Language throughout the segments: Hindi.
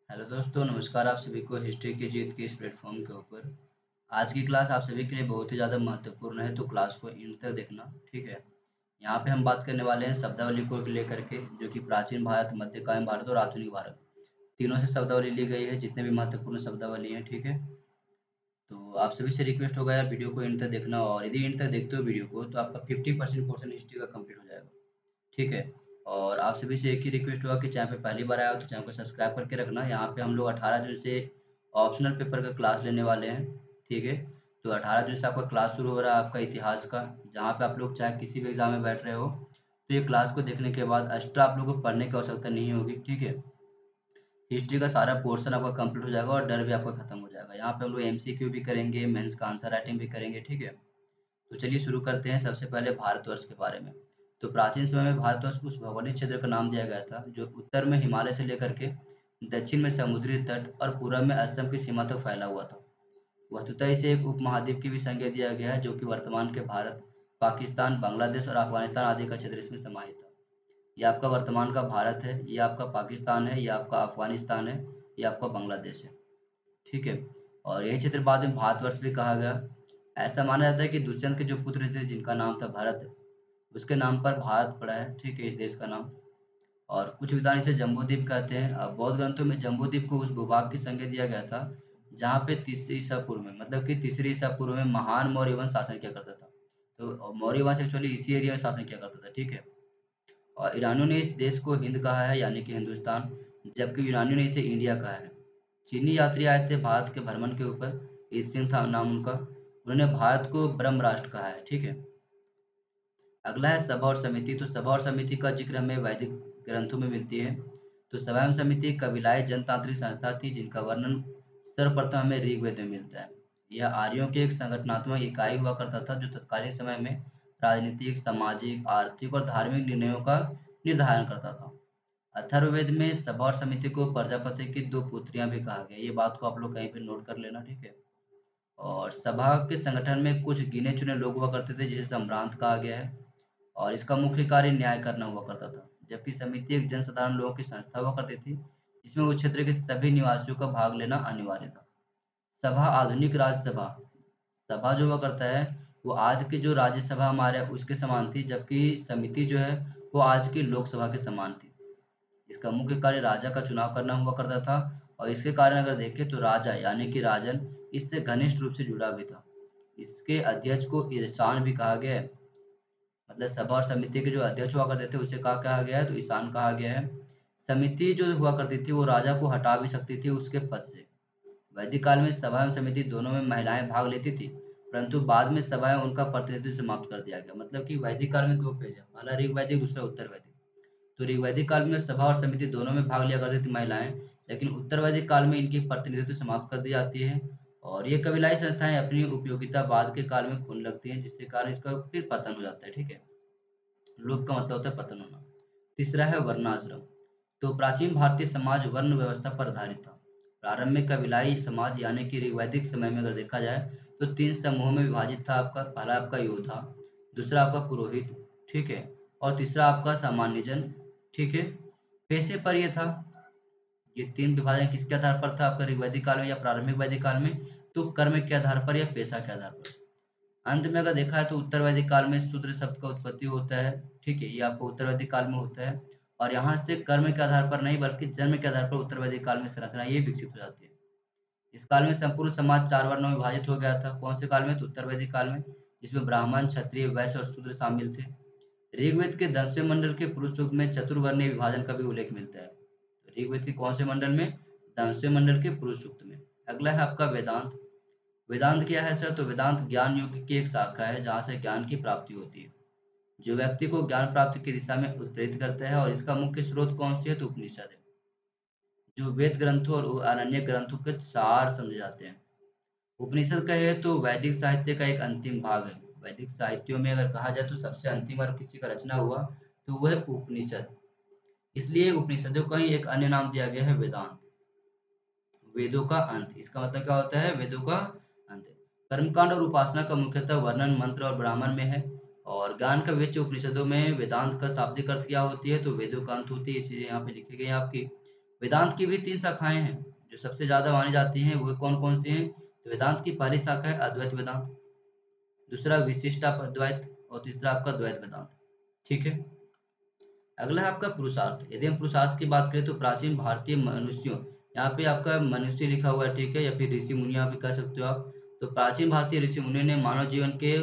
हेलो दोस्तों, नमस्कार आप सभी को हिस्ट्री की जीत के इस प्लेटफॉर्म के ऊपर। आज की क्लास आप सभी के लिए बहुत ही ज़्यादा महत्वपूर्ण है, तो क्लास को एंड तक देखना। ठीक है। यहाँ पे हम बात करने वाले हैं शब्दावली को लेकर के, जो कि प्राचीन भारत, मध्यकालीन भारत और आधुनिक भारत तीनों से शब्दावली ली गई है, जितने भी महत्वपूर्ण शब्दावली हैं। ठीक है। तो आप सभी से रिक्वेस्ट होगा यार, वीडियो को एंड तक देखना, और यदि एंड तक देखते हो वीडियो को तो आपका 50% पोर्शन हिस्ट्री का कंप्लीट हो जाएगा। ठीक है। और आप सभी से एक ही रिक्वेस्ट होगा कि चैनल पे पहली बार आया हो तो चैनल को सब्सक्राइब करके रखना। यहाँ पे हम लोग 18 जून से ऑप्शनल पेपर का क्लास लेने वाले हैं। ठीक है। तो 18 जून से आपका क्लास शुरू हो रहा है आपका इतिहास का, जहाँ पे आप लोग चाहे किसी भी एग्जाम में बैठ रहे हो तो ये क्लास को देखने के बाद एक्स्ट्रा आप लोग को पढ़ने की आवश्यकता नहीं होगी। ठीक है। हिस्ट्री का सारा पोर्शन आपका कंप्लीट हो जाएगा और डर भी आपका खत्म हो जाएगा। यहाँ पे हम लोग एमसीक्यू भी करेंगे, मेंस का आंसर राइटिंग भी करेंगे। ठीक है। तो चलिए शुरू करते हैं सबसे पहले भारतवर्ष के बारे में। तो प्राचीन समय में भारतवर्ष उस भौगोलिक क्षेत्र का नाम दिया गया था जो उत्तर में हिमालय से लेकर के दक्षिण में समुद्री तट और पूर्व में असम की सीमा तक फैला हुआ था। वस्तुतः इसे एक उपमहाद्वीप की भी संज्ञा दिया गया है, जो कि वर्तमान के भारत, पाकिस्तान, बांग्लादेश और अफगानिस्तान आदि का क्षेत्र इसमें समाहित है। ये आपका वर्तमान का भारत है, ये आपका पाकिस्तान है, ये आपका अफगानिस्तान है, ये आपका बांग्लादेश है। ठीक है। और यही क्षेत्र बाद में भारतवर्ष भी कहा गया। ऐसा माना जाता है कि दुष्यंत के जो पुत्र थे, जिनका नाम था भरत, उसके नाम पर भारत पड़ा है। ठीक है, इस देश का नाम। और कुछ विद्वान इसे जम्बूद्वीप कहते हैं। अब बौद्ध ग्रंथों में जम्बूद्वीप को उस भूभाग की संज्ञा दिया गया था जहाँ पे तीसरी ईसा पूर्व में, मतलब कि तीसरी ईसा पूर्व में महान मौर्य वंश शासन किया करता था। तो मौर्य वंश एक्चुअली इसी एरिया में शासन किया करता था। ठीक है। और ईरानियों ने इस देश को हिंद कहा है, यानी कि हिंदुस्तान, जबकि यूनानियों ने इसे इंडिया कहा है। चीनी यात्री आए थे भारत के भ्रमण के ऊपर, ईद था नाम उनका। उन्होंने भारत को ब्रह्म राष्ट्र कहा है। ठीक है। अगला है सभा और समिति। तो सभा और समिति का जिक्र हमें वैदिक ग्रंथों में मिलती है। तो सभा एवं समिति कबीलाई जनतांत्रिक संस्था थी, जिनका वर्णन सर्वप्रथम हमें ऋग्वेद में मिलता है। यह आर्यों की एक संगठनात्मक इकाई हुआ करता था, जो तत्कालीन समय में राजनीतिक, सामाजिक, आर्थिक और धार्मिक निर्णयों का निर्धारण करता था। अथर्ववेद में सभा और समिति को प्रजापति की दो पुत्रियां भी कहा गया। ये बात को आप लोग कहीं पे नोट कर लेना। ठीक है। और सभा के संगठन में कुछ गिने चुने लोग हुआ करते थे, जिसे सम्भ्रांत कहा गया है। और इसका मुख्य कार्य न्याय करना हुआ करता था। जबकि समिति एक जनसाधारण लोगों की संस्था हुआ करती थी, जिसमें उस क्षेत्र के सभी निवासियों का भाग लेना अनिवार्य था। सभा आधुनिक राज्यसभा, सभा जो हुआ करता है वो आज की जो राज्यसभा हमारे उसके समान थी, जबकि समिति जो है वो आज की लोकसभा के समान थी। इसका मुख्य कार्य राजा का चुनाव करना हुआ करता था। और इसके कारण अगर देखें तो राजा यानी कि राजन इससे घनिष्ठ रूप से जुड़ा भी था। इसके अध्यक्ष को ईशान भी कहा गया है। मतलब सभा और समिति के जो अध्यक्ष हुआ करते थे उसे क्या कहा गया है, तो ईशान कहा गया है। समिति जो हुआ करती थी वो राजा को हटा भी सकती थी उसके पद से। वैदिक काल में सभा एवं समिति दोनों में महिलाएं भाग लेती थी, परंतु बाद में सभा एवं उनका प्रतिनिधित्व समाप्त कर दिया गया। मतलब कि वैदिक काल में दो फेज है, पहला ऋग्वैदिक, दूसरा उत्तर वैदिक। तो ऋग्वैदिक काल में सभा और समिति दोनों में भाग लिया करती थी महिलाएं, लेकिन उत्तर वैदिक काल में इनकी प्रतिनिधित्व समाप्त कर दी जाती है। और ये कबीलाई संस्थाएं अपनी उपयोगिता बाद के काल में खोने लगती हैं, जिसके कारण इसका फिर पतन हो जाता है। ठीक है। लोप का मतलब होता है पतन होना। तीसरा है वर्णाश्रम। तो प्राचीन भारतीय समाज वर्ण व्यवस्था पर आधारित था। प्रारंभ में कबीलाई समाज यानी कि ऋग्वैदिक समय में अगर देखा जाए तो तीन समूहों में विभाजित था। आपका पहला आपका योद्धा, दूसरा आपका पुरोहित, ठीक है, और तीसरा आपका सामान्य जन। ठीक है। पेशे पर यह था, ये तीन विभाजन किसके आधार पर था आपका ऋग्वैदिक काल में या प्रारंभिक वैदिक काल में, तो कर्म के आधार पर या पेशा के आधार पर। अंत में अगर देखा है तो उत्तर वैदिक काल में शूद्र शब्द का उत्पत्ति होता है। ठीक है, ये आपको उत्तर वैदिक काल में होता है। और यहाँ से कर्म के आधार पर नहीं बल्कि जन्म के आधार पर उत्तर वैदिक काल में संरचना ये विकसित हो जाती है। इस काल में संपूर्ण समाज चार वर्णों में विभाजित हो गया था। कौन से काल में, तो उत्तर वैदिक काल में, जिसमें ब्राह्मण, क्षत्रिय, वैश्य और शूद्र शामिल थे। ऋग्वेद के 10वें मंडल के पुरुष सूक्त में चतुर्वर्णीय विभाजन का भी उल्लेख मिलता है। तो ऋग्वेद के कौन से मंडल में, 10वें मंडल के पुरुष सूक्त में। अगला है आपका वेदांत। वेदांत क्या है सर, तो वेदांत ज्ञान योग की एक शाखा है जहाँ से ज्ञान की प्राप्ति होती है, जो व्यक्ति को ज्ञान प्राप्ति की दिशा में उत्प्रेरित करता है। और इसका मुख्य स्रोत कौन सी है, तो उपनिषद है, जो वेद ग्रंथों और अन्य ग्रंथों के सार समझे जाते हैं। उपनिषद कहे तो वैदिक साहित्य का एक अंतिम भाग है। वैदिक साहित्यों में अगर कहा जाए तो सबसे अंतिम और किसी का रचना हुआ तो वह है उपनिषद। इसलिए उपनिषदों का ही एक अन्य नाम दिया गया है वेदांत, वेदों का अंत। इसका मतलब क्या होता है, वेदों का अंत। कर्मकांड और उपासना का मुख्यतः वर्णन मंत्र और ब्राह्मण में है। और ज्ञान का विवेच्य उपनिषदों में वेदांत का शाब्दिक अर्थ क्या होती है, तो वेदों का अंत होती है, इसलिए यहाँ पे लिखी गई है आपकी। वेदांत की भी 3 शाखाएं हैं जो सबसे ज्यादा मानी जाती हैं, वो कौन कौन सी हैं? तो वेदांत की पहली शाखा है अद्वैत वेदांत, दूसरा विशिष्ट अद्वैत और तीसरा आपका द्वैत वेदांत। ठीक है। अगला है आपका पुरुषार्थ। यदि हम पुरुषार्थ की बात करें तो प्राचीन भारतीय मनुष्यों, यहाँ पे आपका मनुष्य लिखा हुआ है, ठीक है, या फिर ऋषि मुनिया भी कह सकते हो आप। तो प्राचीन भारतीय ऋषि मुनियों ने मानव जीवन के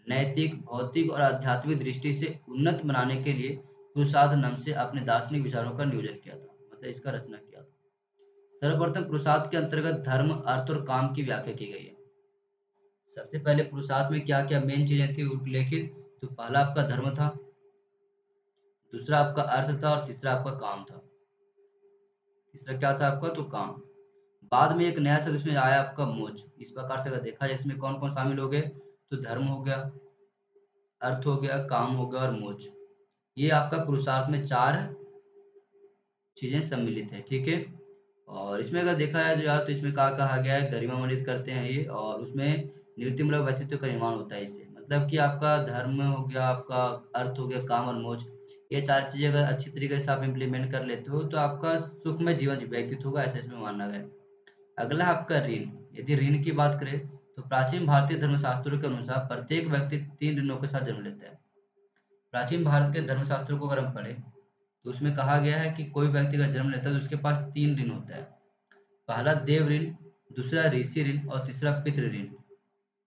नैतिक, भौतिक और आध्यात्मिक दृष्टि से उन्नत बनाने के लिए पुरुषार्थ नाम से अपने दार्शनिक विचारों का नियोजन किया था, मतलब इसका रचना किया था। सर्वप्रथम पुरुषार्थ के अंतर्गत धर्म, अर्थ और काम की व्याख्या की गई है। सबसे पहले पुरुषार्थ में क्या क्या मेन चीजें थी उल्लेखित? तो पहला आपका धर्म था, दूसरा आपका अर्थ था और तीसरा आपका काम था। तीसरा क्या था आपका? तो काम। बाद में एक नया शब्द इसमें आया आपका मोक्ष। इस प्रकार से अगर देखा जाए इसमें कौन कौन शामिल हो गए? तो धर्म हो गया, अर्थ हो गया, काम हो गया और मोक्ष। ये आपका पुरुषार्थ में 4 चीजें सम्मिलित है। ठीक है। और इसमें अगर देखा जाए तो यार, तो इसमें क्या कहा गया है? गरिमामंडित करते हैं ये, और उसमें निवृत्तिमूलक व्यक्तित्व का निर्माण होता है इससे। मतलब कि आपका धर्म हो गया, आपका अर्थ हो गया, काम और मोक्ष, ये 4 चीजें अगर अच्छी तरीके से आप इम्प्लीमेंट कर लेते हो तो आपका सुखमय जीवन व्यतीत होगा, ऐसा इसमें मानना गया है। अगला है आपका ऋण। यदि ऋण की बात करें तो प्राचीन भारतीय धर्मशास्त्रों के अनुसार प्रत्येक व्यक्ति 3 ऋणों के साथ जन्म लेता है। प्राचीन भारत के धर्मशास्त्रों को अगर हम पढ़ें तो उसमें कहा गया है कि कोई व्यक्ति अगर जन्म लेता है तो उसके पास 3 ऋण होता है। पहला देव ऋण, दूसरा ऋषि ऋण और तीसरा पितृ ऋण।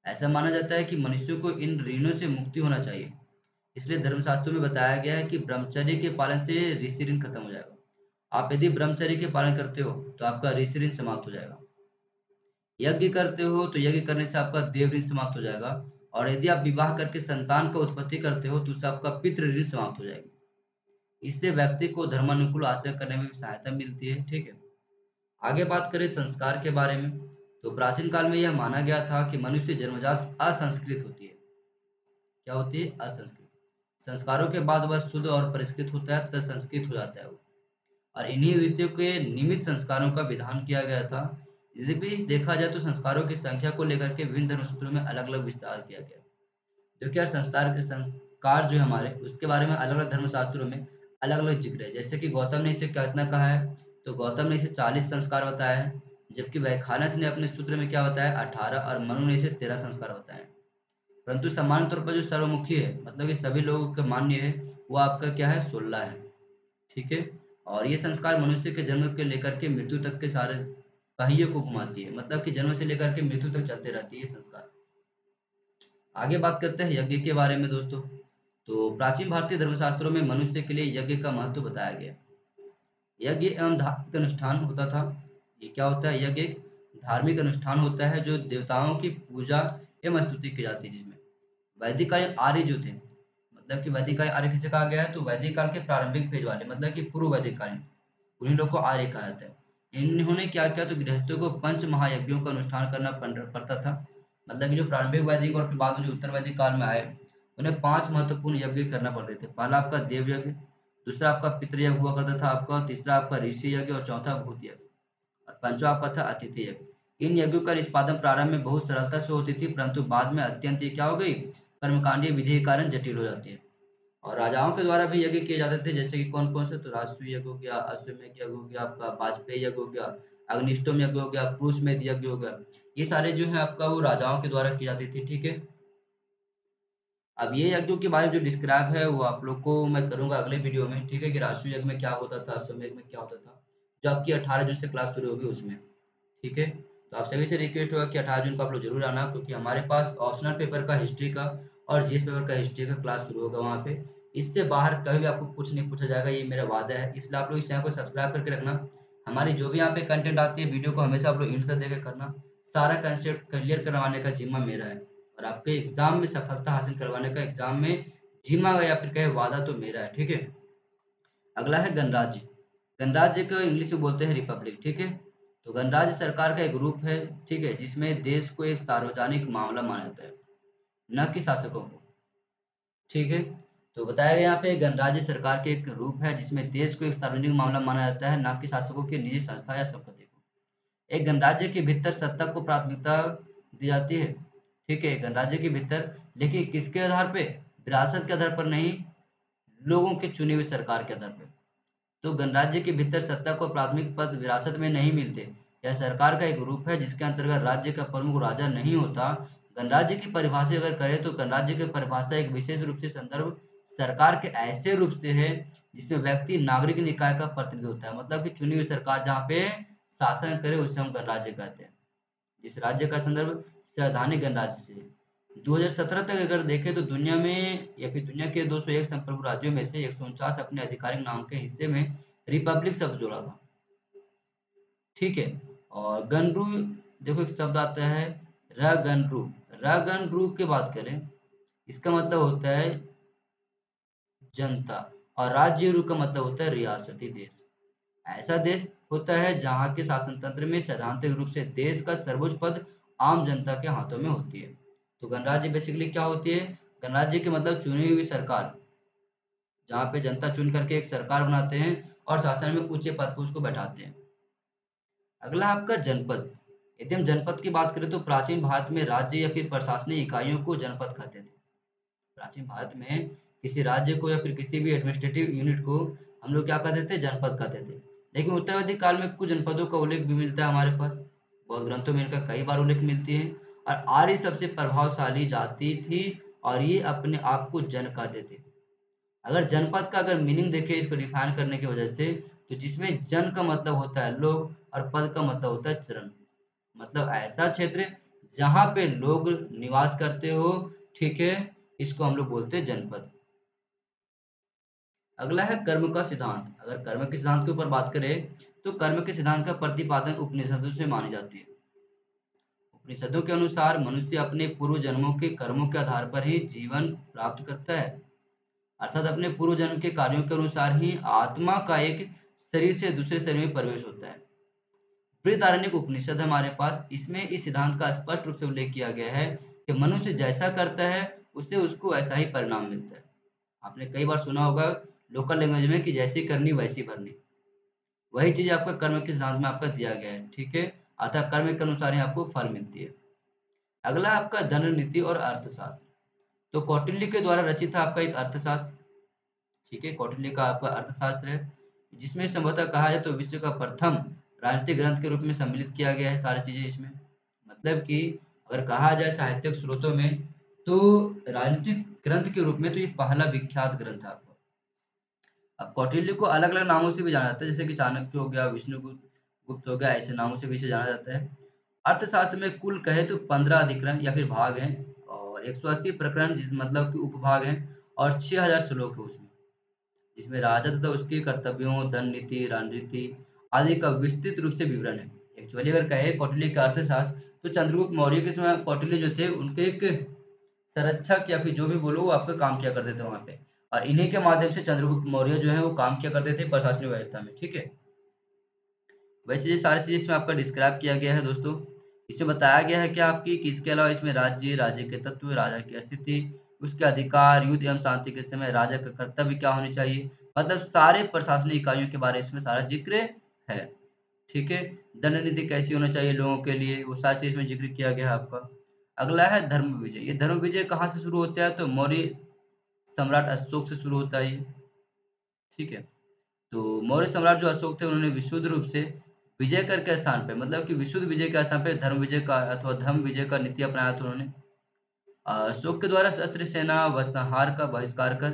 ऐसा माना जाता है कि मनुष्य को इन ऋणों से मुक्ति होना चाहिए। इसलिए धर्मशास्त्रों में बताया गया है कि ब्रह्मचर्य के पालन से ऋषि ऋण खत्म हो जाएगा। आप यदि ब्रह्मचर्य के पालन करते हो तो आपका ऋषि ऋण समाप्त हो जाएगा। यज्ञ करते हो तो यज्ञ करने से आपका देव ऋण समाप्त हो जाएगा। और यदि आप विवाह करके संतान का उत्पत्ति करते हो तो उससे आपका पितृ ऋण समाप्त हो जाएगी। इससे व्यक्ति को धर्मानुकूल आचरण करने में भी सहायता मिलती है। ठीक है। आगे बात करें संस्कार के बारे में, तो प्राचीन काल में यह माना गया था कि मनुष्य जन्मजात असंस्कृत होती है। क्या होती है? असंस्कृत। संस्कारों के बाद वह शुद्ध और परिष्कृत होता है तथा संस्कृत हो जाता है वो। और इन्हीं विषयों के निमित्त संस्कारों का विधान किया गया था। यदि भी देखा जाए तो संस्कारों की संख्या को लेकर के विभिन्न धर्मसूत्रों में अलग अलग विस्तार किया गया। जो कि यार संस्कार जो है हमारे, उसके बारे में अलग अलग धर्मशास्त्रों में अलग अलग जिक्र है। जैसे कि गौतम ने इसे कितना कहा है? तो गौतम ने इसे 40 संस्कार बताया है, जबकि वैखानस ने अपने सूत्र में क्या बताया? 18, और मनु ने इसे 13 संस्कार बताए हैं। परंतु सामान्य तौर पर जो सर्वमुखी है, मतलब कि सभी लोगों का मान्य है, वो आपका क्या है? 16 है। ठीक है। और ये संस्कार मनुष्य के जन्म के लेकर के मृत्यु तक के सारे पहिए को घुमाती है, मतलब कि जन्म से लेकर के मृत्यु तक चलते रहती है ये संस्कार। आगे बात करते हैं यज्ञ के बारे में दोस्तों। तो प्राचीन भारतीय धर्मशास्त्रों में मनुष्य के लिए यज्ञ का महत्व बताया गया। यज्ञ एवं धार्मिक अनुष्ठान होता था। ये क्या होता है? यज्ञ एक धार्मिक अनुष्ठान होता है जो देवताओं की पूजा एवं स्तुति की जाती है, जिसमें वैदिक कालीन आर्य जो थे, मतलब कि वैदिक कालीन आर्य किसे कहा गया है? तो वैदिक काल के प्रारंभिक फेज वाले, मतलब कि पूर्व वैदिक कालीन, उन्हीं लोग को आर्य कहा जाता है। इन्होंने क्या किया? तो गृहस्थों को पंच महायज्ञों का अनुष्ठान करना पड़ता था। मतलब कि जो प्रारंभिक वैदिक और फिर बाद में जो उत्तर वैदिक काल में आए, उन्हें 5 महत्वपूर्ण यज्ञ करना पड़ते थे। पहला आपका देव यज्ञ, दूसरा आपका पितृयज्ञ हुआ करता था आपका, तीसरा आपका ऋषि यज्ञ और चौथा भूत यज्ञ, और पांचवा आपका था अतिथि यज्ञ। इन यज्ञों का निष्पादन प्रारंभ में बहुत सरलता से होती थी, परंतु बाद में अत्यंत ये क्या हो गई? कर्मकांडीय विधि के कारण जटिल हो जाती है। और राजाओं के द्वारा भी यज्ञ किए जाते थे, जैसे कि कौन कौन से? तो राजसूय यज्ञ हो गया, अश्वमेध यज्ञ हो गया, आपका वाजपेयी यज्ञ हो गया, अग्निष्टोम यज्ञ हो गया, पुरुषमेध यज्ञ हो गया। ये सारे जो है आपका वो राजाओं के द्वारा की जाती थी। ठीक है। अब ये यज्ञों के बारे में जो डिस्क्राइब है वो आप लोग को मैं करूंगा अगले वीडियो में। ठीक है, कि राजसूय यज्ञ में क्या होता था, अश्वमेध में क्या होता था, जो आपकी 18 जून से क्लास शुरू होगी उसमें। ठीक है। तो आप सभी से रिक्वेस्ट होगा कि 18 जून को आप लोग जरूर आना, क्योंकि हमारे पास ऑप्शनल पेपर का हिस्ट्री का और जीएस पेपर का हिस्ट्री का क्लास शुरू होगा वहाँ पे। इससे बाहर कभी भी आपको कुछ नहीं पूछा जाएगा, ये मेरा वादा है। इसलिए आप लोग इस चैनल को सब्सक्राइब करके रखना। हमारी जो भी यहाँ पे कंटेंट आती है वीडियो को हमेशा आप लोग इंड तक देकर करना। सारा कंसेप्ट क्लियर करवाने का जिम्मा मेरा है, और आपके एग्जाम में सफलता हासिल करवाने का, एग्जाम में जिम्मा या फिर कहे वादा, तो मेरा है। ठीक है। अगला है गणराज्य। गणराज्य को इंग्लिश में बोलते हैं रिपब्लिक। ठीक है। तो गणराज्य सरकार का एक रूप है, ठीक है, जिसमें देश को एक सार्वजनिक मामला माना जाता है, न कि शासकों को। ठीक है। तो बताया गया यहाँ पे गणराज्य सरकार के एक रूप है जिसमें देश को एक सार्वजनिक मामला माना जाता है, न कि शासकों की निजी संस्था या संपत्ति को। एक गणराज्य के भीतर सत्ता को प्राथमिकता दी जाती है। ठीक है, गणराज्य के भीतर, लेकिन किसके आधार पे? विरासत के आधार पर नहीं, लोगों के चुनी हुई सरकार के आधार पर। तो गणराज्य के भीतर सत्ता को प्राथमिक पद विरासत में नहीं मिलते। यह सरकार का एक रूप है जिसके अंतर्गत राज्य का प्रमुख राजा नहीं होता। गणराज्य की परिभाषा अगर करें तो गणराज्य की परिभाषा एक विशेष रूप से संदर्भ सरकार के ऐसे रूप से है जिसमें व्यक्ति नागरिक निकाय का प्रतिनिधि होता है, मतलब कि चुनी हुई सरकार जहाँ पे शासन करे उसे हम गणराज्य कहते हैं। जिस राज्य का संदर्भ संवैधानिक गणराज्य से है। 2017 तक अगर देखें तो दुनिया में या फिर दुनिया के 201 संप्रभु राज्यों में से 149 अपने आधिकारिक नाम के हिस्से में रिपब्लिक शब्द जोड़ा था। ठीक है। और गणरू, देखो एक शब्द आता है रगणरू। रगणरू की बात करें, इसका मतलब होता है जनता, और राज्य का मतलब होता है रियासती देश। ऐसा देश होता है जहाँ के शासन तंत्र में सैद्धांतिक रूप से देश का सर्वोच्च पद आम जनता के हाथों में होती है। तो गणराज्य बेसिकली क्या होती है? गणराज्य के मतलब चुनी हुई सरकार, जहाँ पे जनता चुन करके एक सरकार बनाते हैं और शासन में ऊंचे पद पर उसको बैठाते हैं। अगला आपका जनपद। यदि हम जनपद की बात करें तो प्राचीन भारत में राज्य या फिर प्रशासनिक इकाइयों को जनपद कहते थे। प्राचीन भारत में किसी राज्य को या फिर किसी भी एडमिनिस्ट्रेटिव यूनिट को हम लोग क्या कहते थे? जनपद कहते थे। लेकिन उत्तरवर्ती काल में कुछ जनपदों का उल्लेख भी मिलता है हमारे पास, बौद्ध ग्रंथों में इनका कई बार उल्लेख मिलती है। और आर्य सबसे प्रभावशाली जाति थी और ये अपने आप को जन कहते थे। अगर जनपद का अगर मीनिंग देखें इसको डिफाइन करने की वजह से, तो जिसमें जन का मतलब होता है लोग और पद का मतलब होता है चरण, मतलब ऐसा क्षेत्र जहाँ पे लोग निवास करते हो। ठीक है, इसको हम लोग बोलते हैं जनपद। अगला है कर्म का सिद्धांत। अगर कर्म के सिद्धांत के ऊपर बात करें तो कर्म के सिद्धांत का प्रतिपादन उपनिषदों से मानी जाती है। उपनिषदों के अनुसार मनुष्य अपने पूर्व जन्मों के कर्मों के आधार पर ही जीवन प्राप्त करता है, अर्थात अपने पूर्व जन्म के कार्यों के अनुसार ही आत्मा का एक शरीर से दूसरे शरीर में प्रवेश होता है। बृहदारण्यक उपनिषद हमारे पास, इसमें इस सिद्धांत का स्पष्ट रूप से उल्लेख किया गया है कि मनुष्य जैसा करता है उससे उसको ऐसा ही परिणाम मिलता है। आपने कई बार सुना होगा लोकल लैंग्वेज में कि जैसी करनी वैसी भरनी। वही चीज आपका कर्म के सिद्धांत में आपका दिया गया है। ठीक है, अतः कर्म के अनुसार ही आपको फल मिलती है। अगला आपका धन नीति और अर्थशास्त्र। तो कौटिल्य के द्वारा रचित है आपका एक अर्थशास्त्र। ठीक है, कौटिल्य का आपका अर्थशास्त्र है, जिसमें संभवतः कहा जाए तो विश्व का प्रथम राजनीतिक ग्रंथ के रूप में सम्मिलित किया गया है सारी चीजें इसमें। मतलब कि अगर कहा जाए साहित्यिक स्रोतों में तो राजनीतिक ग्रंथ के रूप में तो ये पहला विख्यात ग्रंथ है आपका। अब कौटिल्य को अलग अलग नामों से भी जाना जाता है, जैसे कि चाणक्य हो गया, विष्णुगुप्त गुप्त हो गया, ऐसे नामों से भी इसे जाना जाता है। अर्थशास्त्र में कुल कहे तो 15 अधिकरण या फिर भाग हैं और 180 प्रकरण, जिस मतलब कि उपभाग हैं, और 6000 श्लोक है उसमें, जिसमें राजा तथा उसके कर्तव्यों, धन नीति, रणनीति आदि का विस्तृत रूप से विवरण है। एक्चुअली अगर कहे कौटिल्य का अर्थशास्त्र तो चंद्रगुप्त मौर्य के समय कौटिल्य जो थे उनके एक संरक्षक या फिर जो भी बोलो वो आपका काम किया करते थे वहां पे, और इन्हीं के माध्यम से चंद्रगुप्त मौर्य जो है वो काम किया करते थे प्रशासनिक व्यवस्था में। ठीक है, वैसे ये सारी चीज़ इसमें आपका डिस्क्राइब किया गया है दोस्तों। इसमें बताया गया है कि आपकी कि इसके अलावा इसमें राज्य, राज्य के तत्व, राजा की स्थिति, उसके अधिकार, युद्ध एवं शांति के समय राजा का कर्तव्य क्या होने चाहिए, मतलब सारे प्रशासनिक इकाइयों के बारे में इसमें सारा जिक्र है। ठीक है, दंड नीति कैसी होना चाहिए लोगों के लिए, वो सारी चीज़ में जिक्र किया गया है आपका। अगला है धर्म विजय। ये धर्म विजय कहाँ से शुरू होता है? तो मौर्य सम्राट अशोक से शुरू होता है ये। ठीक है, तो मौर्य सम्राट जो अशोक थे उन्होंने विशुद्ध रूप से विजय कर के स्थान पे, मतलब कि विशुद्ध विजय के स्थान पे धर्म विजय का अथवा धर्म विजय का नीति अपनाया था उन्होंने। अशोक के द्वारा शस्त्र सेना व संहार का बहिष्कार कर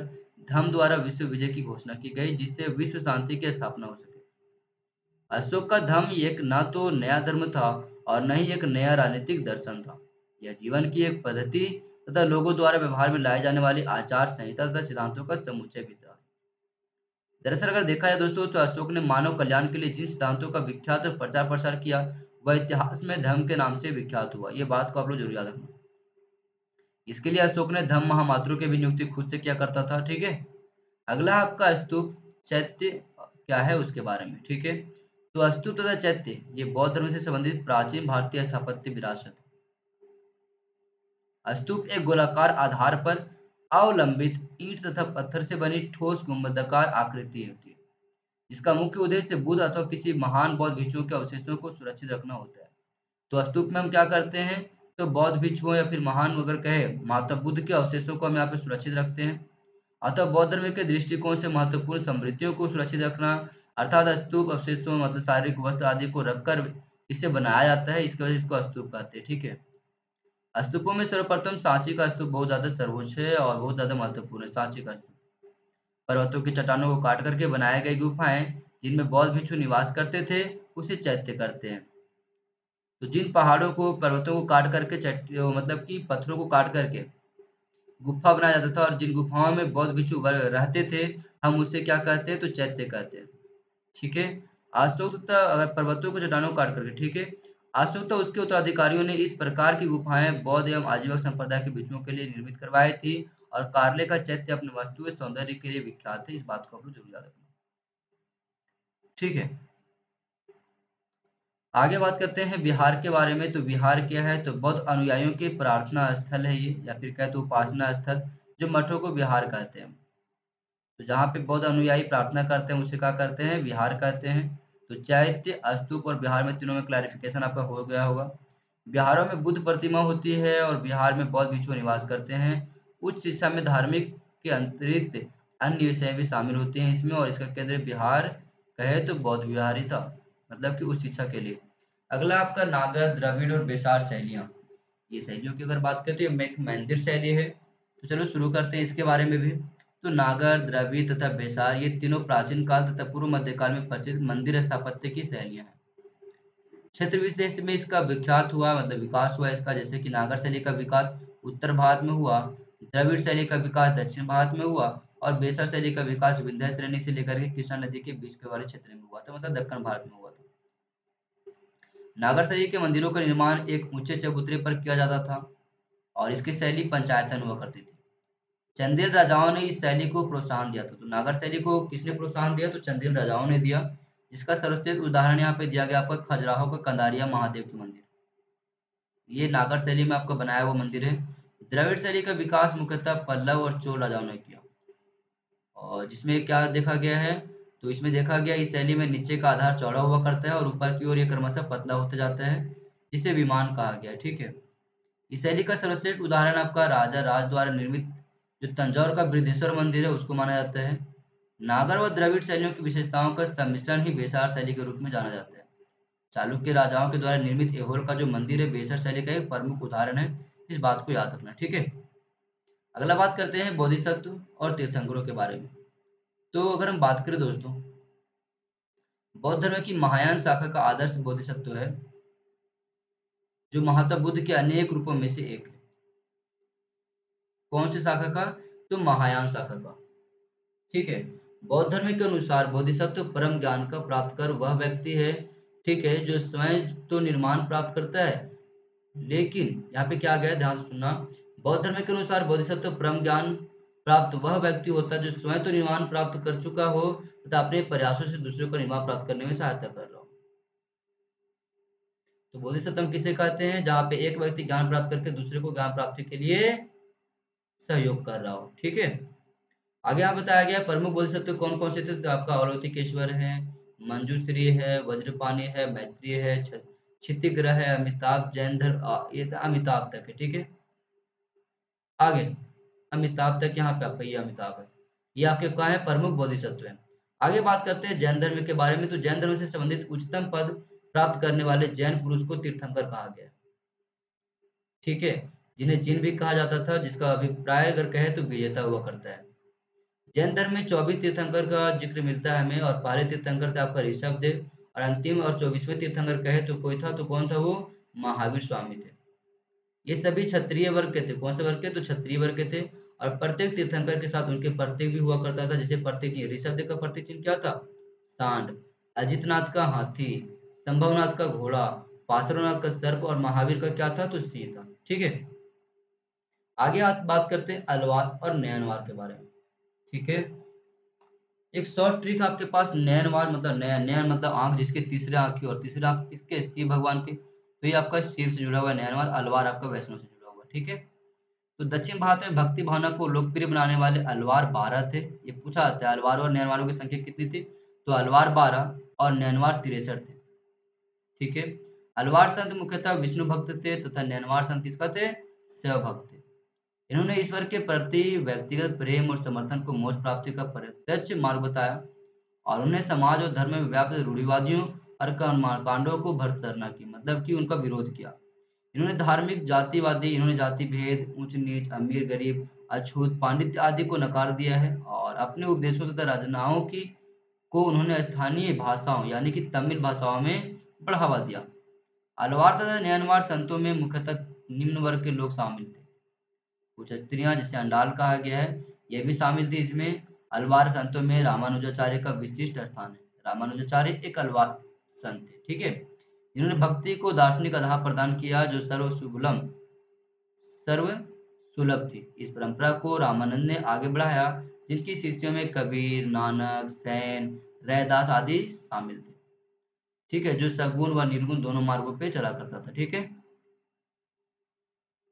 धर्म द्वारा विश्व विजय की घोषणा की गई, जिससे विश्व शांति की स्थापना हो सके। अशोक का धर्म एक न तो नया धर्म था और न ही एक नया राजनीतिक दर्शन था। यह जीवन की एक पद्धति तथा लोगों द्वारा व्यवहार में लाए जाने वाली आचार संहिता तथा सिद्धांतों का समुच्चय भी था। दरअसल अगर देखा जाए दोस्तों तो अशोक ने मानव कल्याण के लिए जिन सिद्धांतों का विख्यात और प्रचार प्रसार किया वह इतिहास में धर्म के नाम से विख्यात हुआ। ये बात को आप लोग जरूर याद रखना। इसके लिए अशोक ने धम्म महामात्रों की भी नियुक्ति खुद से किया करता था। ठीक है, अगला आपका स्तूप चैत्य क्या है उसके बारे में। ठीक है, तो स्तूप तथा चैत्य ये बौद्ध धर्म से संबंधित प्राचीन भारतीय स्थापत्य विरासत। स्तूप एक गोलाकार आधार पर अवलंबित ईंट तथा पत्थर से बनी ठोस गुंबदाकार आकृति होती है, जिसका मुख्य उद्देश्य बुद्ध अथवा किसी महान बौद्ध भिक्षुओं के अवशेषों को सुरक्षित रखना होता है। तो स्तूप में हम क्या करते हैं? तो बौद्ध भिक्षुओं या फिर महान अगर कहे माता बुद्ध के अवशेषों को हम यहाँ पे सुरक्षित रखते हैं। अतः बौद्ध धर्म के दृष्टिकोण से महत्वपूर्ण समृद्धियों को सुरक्षित रखना अर्थात स्तूप अवशेषों मतलब शारीरिक वस्त्र आदि को रखकर इसे बनाया जाता है, इसकी वजह से इसको स्तूप कहते हैं। ठीक है, स्तूपों में सर्वप्रथम सांची का स्तूप बहुत ज्यादा सर्वोच्च है और बहुत ज्यादा महत्वपूर्ण है। सांची का स्तूप पर्वतों की चट्टानों को काट करके बनाए गए गुफाएं जिनमें बौद्ध भिक्षु निवास करते थे उसे चैत्य करते हैं। तो जिन पहाड़ों को पर्वतों को काट करके मतलब कि पत्थरों को काट करके गुफा बनाया जाता था और जिन गुफाओं में बौद्ध भिक्षु रहते थे हम उसे क्या कहते हैं, तो चैत्य कहते हैं। ठीक है, अशोकता अगर पर्वतों को चट्टानों को काट करके, ठीक है, अशोकता उसके उत्तराधिकारियों ने इस प्रकार की गुफाएं बौद्ध एवं आजीवक संप्रदाय के भिक्षुओं के लिए निर्मित करवाई थी और कार्ले का चैत्य अपने वस्तु सौंदर्य के लिए विख्यात है। इस बात को आप लोग जरूर याद रखना। ठीक है, आगे बात करते हैं बिहार के बारे में। तो बिहार क्या है, तो बौद्ध अनुयायियों के प्रार्थना स्थल है ये, या फिर कहे तो उपासना स्थल, जो मठों को बिहार कहते हैं। तो जहाँ पे बौद्ध अनुयायी प्रार्थना करते हैं उसे क्या करते हैं, विहार कहते हैं। तो चैत्य, स्तूप और विहार में तीनों में क्लैरिफिकेशन आपका हो गया होगा। बिहारों में बुद्ध प्रतिमा होती है और बिहार में बौद्ध भिक्षु निवास करते हैं। उच्च शिक्षा में धार्मिक के अतिरिक्त अन्य विषय भी शामिल होते हैं इसमें, और इसका केंद्र बिहार कहे तो बौद्ध विहार ही था, मतलब कि उच्च शिक्षा के लिए। अगला आपका नागर, द्रविड़ और बेसार शैलियाँ। ये शैलियों की अगर बात करें तो ये एक मंदिर शैली है। तो चलो शुरू करते हैं इसके बारे में भी। तो नागर, द्रविड़ तथा बेसार ये तीनों प्राचीन काल तथा पूर्व मध्यकाल में प्रचलित मंदिर स्थापत्य की शैलियां हैं। क्षेत्र विशेष में इसका विख्यात हुआ मतलब विकास हुआ इसका, जैसे कि नागर शैली का विकास उत्तर भारत में हुआ, द्रविड़ शैली का विकास दक्षिण भारत में हुआ और बेसर शैली का विकास विंध्य श्रेणी से लेकर के कृष्णा नदी के बीच के वाले क्षेत्र में हुआ था, मतलब दक्षिण भारत में हुआ था। नागर शैली के मंदिरों का निर्माण एक ऊंचे चबूतरे पर किया जाता था और इसकी शैली पंचायतन हुआ करती थी। चंदेल राजाओं ने इस शैली को प्रोत्साहन दिया था। तो नागर शैली को किसने प्रोत्साहन दिया, तो चंदेल राजाओं ने दिया, जिसका सर्वश्रेष्ठ उदाहरण यहाँ पे दिया गया आपका खजुराहो का कंदारिया महादेव की मंदिर। ये नागर शैली में आपका बनाया हुआ मंदिर है। द्रविड़ शैली का विकास मुख्यतः पल्लव और चोल राजाओं ने किया, और जिसमें क्या देखा गया है, तो इसमें देखा गया इस शैली में नीचे का आधार चौड़ा हुआ करता है और ऊपर की ओर ये क्रमशः पतला होता जाता है, जिसे विमान कहा गया। ठीक है, इस शैली का सर्वश्रेष्ठ उदाहरण आपका राजा राज द्वारा निर्मित जो तंजौर का बृहदेश्वर मंदिर है उसको माना जाता है। नागर व द्रविड़ शैलियों की विशेषताओं का सम्मिश्रण ही बेसार शैली के रूप में जाना जाता है। चालुक्य राजाओं के द्वारा निर्मित ऐहोल का जो मंदिर है बेसर शैली का एक प्रमुख उदाहरण है। इस बात को याद रखना। ठीक है, अगला बात करते हैं बोधिसत्व और तीर्थंकरों के बारे में। तो अगर हम बात करें दोस्तों, बौद्ध धर्म की महायान शाखा का आदर्श बोधिसत्व है, जो महात्मा बुद्ध के अनेक रूपों में से एक है। कौन सी शाखा का, तो महायान शाखा का। ठीक है, बौद्ध धर्म के अनुसार बोधिसत्व परम ज्ञान का प्राप्त कर वह व्यक्ति है, ठीक है, जो स्वयं तो निर्माण प्राप्त करता है, लेकिन यहाँ पे क्या गया ध्यान से सुनना। बौद्ध धर्म के अनुसार बोधिसत्व परम ज्ञान प्राप्त वह व्यक्ति होता है जो स्वयं तो निर्माण प्राप्त कर चुका हो तथा अपने प्रयासों से दूसरों को निर्माण प्राप्त करने में सहायता कर रहा हो। तो बोधिसत्व हम किसे कहते हैं, जहाँ पे एक व्यक्ति ज्ञान प्राप्त करके दूसरे को ज्ञान प्राप्ति के लिए सहयोग कर रहा हो। ठीक है, आगे यहाँ बताया गया प्रमुख बोधिसत्व कौन कौन से थे। तो आपका अवलोकिकेश्वर है, मंजूश्री है, वज्रपाणि है, मैत्रेय है, क्षितिग्रह है, अमिताभ, जैनधर, ये था अमिताभ तक है। ठीक है, आगे अमिताभ तक यहाँ पे आपका ये अमिताभ है, ये आपके कहा है प्रमुख बोधिसत्व है। आगे बात करते हैं जैन धर्म के बारे में। तो जैन धर्म से संबंधित उच्चतम पद प्राप्त करने वाले जैन पुरुष को तीर्थंकर कहा गया। ठीक है, जिन्हें जिन भी कहा जाता था, जिसका अभिप्राय अगर कहे तो विजेता हुआ करता है। जैन धर्म में 24 तीर्थंकर का जिक्र मिलता है हमें, और पहले तीर्थंकर थे आपका ऋषभ देव, और अंतिम और 24वें तीर्थंकर कहे तो कोई था, तो कौन था वो, महावीर स्वामी थे। ये सभी क्षत्रिय वर्ग के थे। कौन से वर्ग के, तो क्षत्रिय वर्ग के थे, और प्रत्येक तीर्थंकर के साथ उनके प्रतीक भी हुआ करता था। जैसे प्रतीक ऋषभ देव का प्रतीक चिन्ह क्या था, सांड, अजितनाथ का हाथी, संभवनाथ का घोड़ा, पार्श्वनाथ का सर्प, और महावीर का क्या था, तो सिंह था। ठीक है, आगे आप बात करते हैं अलवार और नयनवार के बारे में। ठीक है, एक शॉर्ट ट्रिक आपके पास, नयनवार मतलब नयन, नयन मतलब आंख, जिसके तीसरे आंख की, और तीसरे आंख किसके, शिव भगवान के, तो ये आपका शिव से जुड़ा हुआ है नयनवार। अलवार आपका वैष्णव से जुड़ा हुआ है। ठीक है, तो दक्षिण भारत में भक्ति भावना को लोकप्रिय बनाने वाले अलवार 12 थे। ये पूछा जाता है अलवार और नयनवारों की संख्या कितनी थी, तो अलवार 12 और नयनवार 63 थे। ठीक है, अलवार संत मुख्यतः विष्णु भक्त थे तथा नयनवार संत किसका थे, शिव भक्त थे। इन्होंने ईश्वर के प्रति व्यक्तिगत प्रेम और समर्थन को मोक्ष प्राप्ति का प्रत्यक्ष मार्ग बताया और उन्हें समाज और धर्म में व्याप्त रूढ़िवादियों और कर्मकांडों को भर्त्सना की, मतलब कि उनका विरोध किया। इन्होंने धार्मिक जातिवादी इन्होंने जाति भेद, ऊंच नीच, अमीर गरीब, अछूत, पांडित्य आदि को नकार दिया है और अपने उपदेशों तथा रचनाओं की को उन्होंने स्थानीय भाषाओं यानी कि तमिल भाषाओं में बढ़ावा दिया। अलवार तथा न्यायवार संतों में मुख्यतः निम्न वर्ग के लोग शामिल थे। कुछ स्त्रियां जिसे अंडाल कहा गया है, ये भी शामिल थी इसमें। अलवार संतों में रामानुजाचार्य का विशिष्ट स्थान है। रामानुजाचार्य एक अलवार संत थे, ठीक है। इन्होंने भक्ति को दार्शनिक आधार प्रदान किया जो सर्व सुलभ थी। इस परंपरा को रामानंद ने आगे बढ़ाया, जिनकी शिष्यों में कबीर, नानक, सैन, रैदास आदि शामिल थे, ठीक है, जो सगुण व निर्गुण दोनों मार्गों पे चला करता था, ठीक है।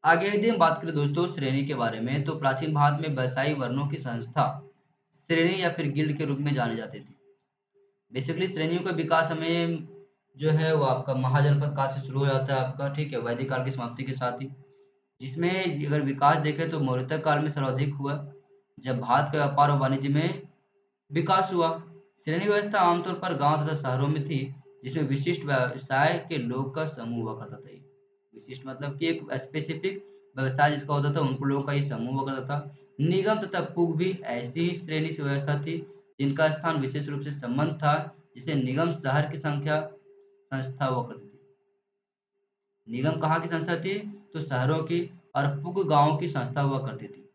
आगे यदि हम बात करें दोस्तों श्रेणी के बारे में, तो प्राचीन भारत में व्यवसायी वर्णों की संस्था श्रेणी या फिर गिल्ड के रूप में जानी जाती थी। बेसिकली श्रेणियों का विकास हमें जो है वो आपका महाजनपद काल से शुरू हो जाता है आपका, ठीक है, वैदिक काल की समाप्ति के साथ ही। जिसमें अगर विकास देखें तो मौर्य काल में सर्वाधिक हुआ, जब भारत के व्यापार और वाणिज्य में विकास हुआ। श्रेणी व्यवस्था आमतौर पर गांव तथा शहरों में थी, जिसमें विशिष्ट व्यवसाय के लोग का समूह हुआ करता था। विशिष्ट मतलब कि एक स्पेसिफिक व्यवसाय जिसका होता था, उनको लोगों का ये समूह हुआ करता था। निगम तथा पुग भी ऐसी ही श्रेणी से व्यवस्था थी, जिनका स्थान विशेष रूप से संबंध था, जिसे निगम शहर की संख्या संस्था हुआ करती थी। निगम कहाँ की संस्था थी? तो शहरों की, और पुग गांवों की संस्था हुआ करती थी,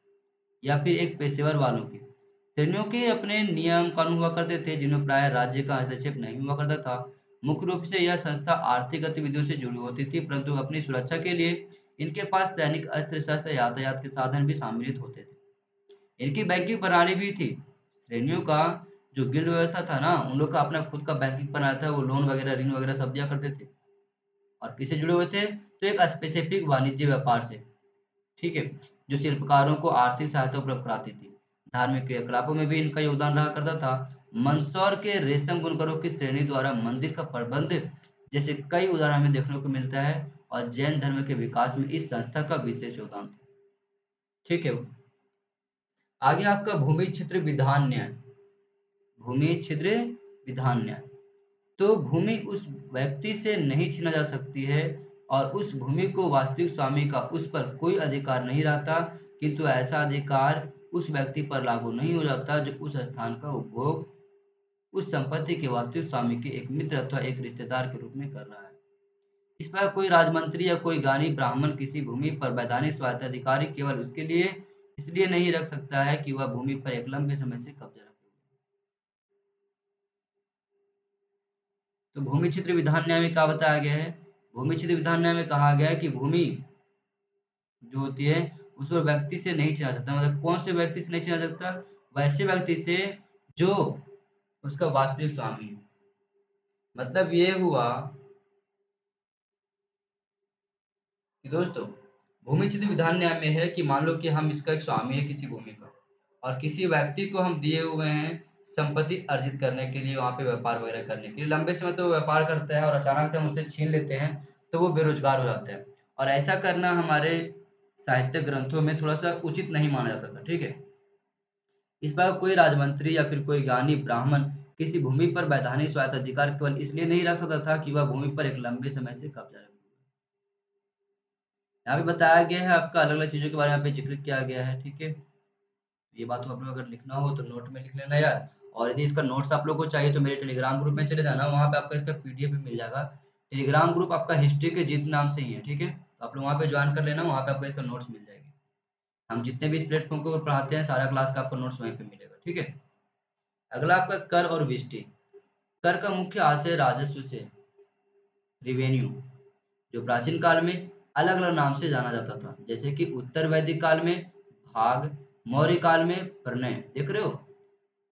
या फिर एक पेशेवर वालों की। श्रेणियों के अपने नियम कानून हुआ करते थे, जिनमें प्राय राज्य का हस्तक्षेप नहीं हुआ करता था। मुख्य रूप से यह संस्था आर्थिक गतिविधियों से जुड़ी होती थी, परंतु अपनी सुरक्षा के लिए इनके पास सैनिक अस्त्र शस्त्र, यातायात के साधन भी सम्मिलित होते थे। इनकी बैंकिंग प्रणाली भी थी। श्रेणियों का जो गिल्ड व्यवस्था था ना, उन लोग का अपना खुद का बैंकिंग प्रणाली था, वो लोन वगैरह ऋण वगैरह सब दिया करते थे। और किससे जुड़े हुए थे? तो एक स्पेसिफिक वाणिज्य व्यापार से, ठीक है, जो शिल्पकारों को आर्थिक सहायता उपलब्ध कराती थी। धार्मिक क्रियाकलापों में भी इनका योगदान रहा करता था। मंदसौर के रेशम बुनकरों की श्रेणी द्वारा मंदिर का प्रबंध जैसे कई उदाहरण हमें देखने को मिलता है, और जैन धर्म के विकास में इस संस्था का विशेष योगदान था, ठीक है। आगे आपका भूमि क्षेत्र विधान न्याय। भूमि क्षेत्र विधान न्याय, तो भूमि उस व्यक्ति से नहीं छीना जा सकती है और उस भूमि को वास्तविक स्वामी का उस पर कोई अधिकार नहीं रहता, किंतु ऐसा अधिकार उस व्यक्ति पर लागू नहीं हो जाता जो उस स्थान का उपभोग उस संपत्ति के वास्तविक स्वामी के एक मित्र अथवा एक रिश्तेदार के रूप में कर रहा है। इस पर कोई राजमंत्री या कोई ज्ञानी ब्राह्मण किसी भूमि पर वैधानिक स्वायत्ताधिकारी केवल उसके लिए इसलिए नहीं रख सकता है कि वह भूमि पर एक लंबे समय से कब्जा रखे। तो भूमि क्षेत्र विधान न्याय में क्या बताया गया है? भूमि क्षेत्र विधान न्याय में कहा गया है कि भूमि जो होती है उस पर व्यक्ति से नहीं छीना सकता। मतलब कौन से व्यक्ति से नहीं छीना सकता? वैसे व्यक्ति से जो उसका वास्तविक स्वामी है। मतलब ये हुआ कि दोस्तों भूमि क्षेत्र विधान न्याय में है कि मान लो कि हम इसका एक स्वामी है किसी भूमि का, और किसी व्यक्ति को हम दिए हुए हैं संपत्ति अर्जित करने के लिए, वहां पे व्यापार वगैरह करने के लिए। लंबे समय तो वो व्यापार करता है और अचानक से हम उससे छीन लेते हैं, तो वो बेरोजगार हो जाता है। और ऐसा करना हमारे साहित्य ग्रंथों में थोड़ा सा उचित नहीं माना जाता था, ठीक है। इस पर कोई राजमंत्री या फिर कोई ज्ञानी ब्राह्मण किसी भूमि पर वैधानिक स्वायत्ताधिकार केवल इसलिए नहीं रख सकता था कि वह भूमि पर एक लंबे समय से कब्जा रखे। यहाँ पे बताया गया है आपका अलग अलग चीजों के बारे में यहाँ पे जिक्र किया गया है, ठीक है। ये बात को आप लोग अगर लिखना हो तो नोट में लिख लेना यार। और यदि इसका नोट्स आप लोग को चाहिए तो मेरे टेलीग्राम ग्रुप में चले जाना, वहाँ पे आपका इसका पीडीएफ भी मिल जाएगा। टेलीग्राम ग्रुप आपका हिस्ट्री के जीत नाम से ही है, ठीक है, तो आप लोग वहाँ पे ज्वाइन कर लेना, वहाँ पे आपको इसका नोट्स मिल जाएगी। हम जितने भी इस प्लेटफॉर्म के ऊपर पढ़ाते हैं सारा क्लास का आपको नोट्स वहीं पे मिलेगा, ठीक है। अगला आपका कर और विष्टि। कर का मुख्य आशय राजस्व से, रिवेन्यू, जो प्राचीन काल में अलग अलग नाम से जाना जाता था, जैसे कि उत्तर वैदिक काल में भाग, मौर्य काल में प्रणय। देख रहे हो,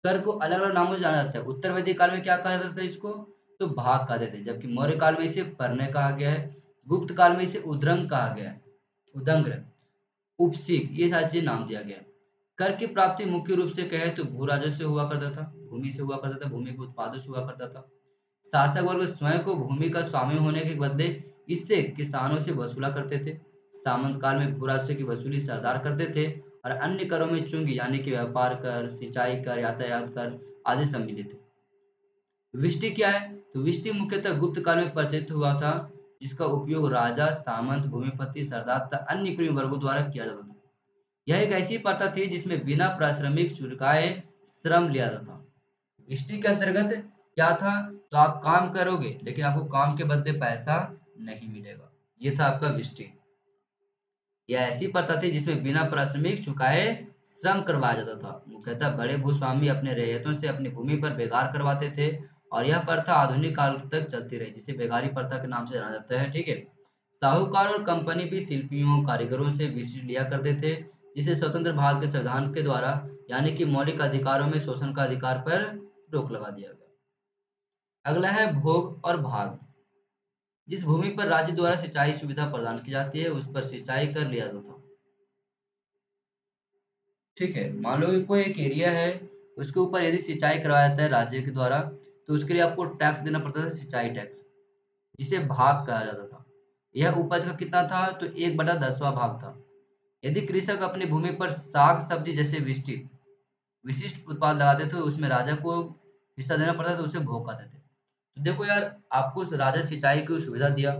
कर को अलग अलग नामों से जाना जाता है। उत्तर वैदिक काल में क्या कहा जाता था इसको? तो भाग कहते थे, जबकि मौर्य काल में इसे प्रणय कहा गया है। गुप्त काल में इसे उद्रंग कहा गया है, उदंग्र, उपसिक, ये सारी चीजें नाम दिया गया है। कर की प्राप्ति मुख्य रूप से कहे तो भू राजस्व से हुआ करता था, भूमि से हुआ करता था, भूमि के उत्पादों से हुआ करता था। शासक वर्ग स्वयं को भूमि का स्वामी होने के बदले इससे किसानों से वसूला करते थे। सामंत काल में भू राजस्व की वसूली सरदार करते थे और अन्य करों में चुंगी यानी कि व्यापार कर, सिंचाई कर, यातायात कर आदि सम्मिलित थे। विष्टि क्या है? तो विष्टि मुख्यतः गुप्त काल में प्रचलित हुआ था, जिसका उपयोग राजा, सामंत, भूमिपति, सरदार तथा अन्य कुलीन वर्गों द्वारा किया जाता था। यह एक ऐसी प्रथा थी जिसमें बिना पारिश्रमिक चुकाए श्रम लिया जाता था। विष्टि के अंतर्गत क्या था? तो आप काम करोगे लेकिन आपको काम के बदले पैसा नहीं मिलेगा। ये था आपका विष्टि। यह ऐसी प्रथा थी जिसमें बिना पारिश्रमिक चुकाए श्रम करवाया जाता था। मुख्यतः बड़े भूस्वामी अपने रैयतों से अपनी भूमि पर बेगार करवाते थे और यह प्रथा आधुनिक काल तक चलती रही, जिसे बेगारी प्रथा के नाम से जाना जाता है। ठीक है। साहूकार और कंपनी भी शिल्पियों, कारीगरों से विष्टि लिया करते थे, जिसे स्वतंत्र भारत के संविधान के द्वारा यानी कि मौलिक अधिकारों में शोषण का अधिकार पर रोक लगा दिया गया। अगला है भोग और भाग। जिस भूमि पर राज्य द्वारा सिंचाई सुविधा प्रदान की जाती है उस पर सिंचाई कर लिया जाता था। ठीक है। मान लो कि कोई एक एरिया है, उसके ऊपर यदि सिंचाई करवाया जाता है राज्य के द्वारा, तो उसके लिए आपको टैक्स देना पड़ता था, सिंचाई टैक्स, जिसे भाग कहा जाता था। यह उपज का कितना था? तो 1/10वां भाग था। यदि कृषक अपनी भूमि पर साग सब्जी जैसे विशिष्ट उत्पाद लगाते थे, उसमें राजा को हिस्सा देना पड़ता था, तो उसे भोग कहते थे। तो देखो यार, आपको उस राजा सिंचाई की सुविधा दिया,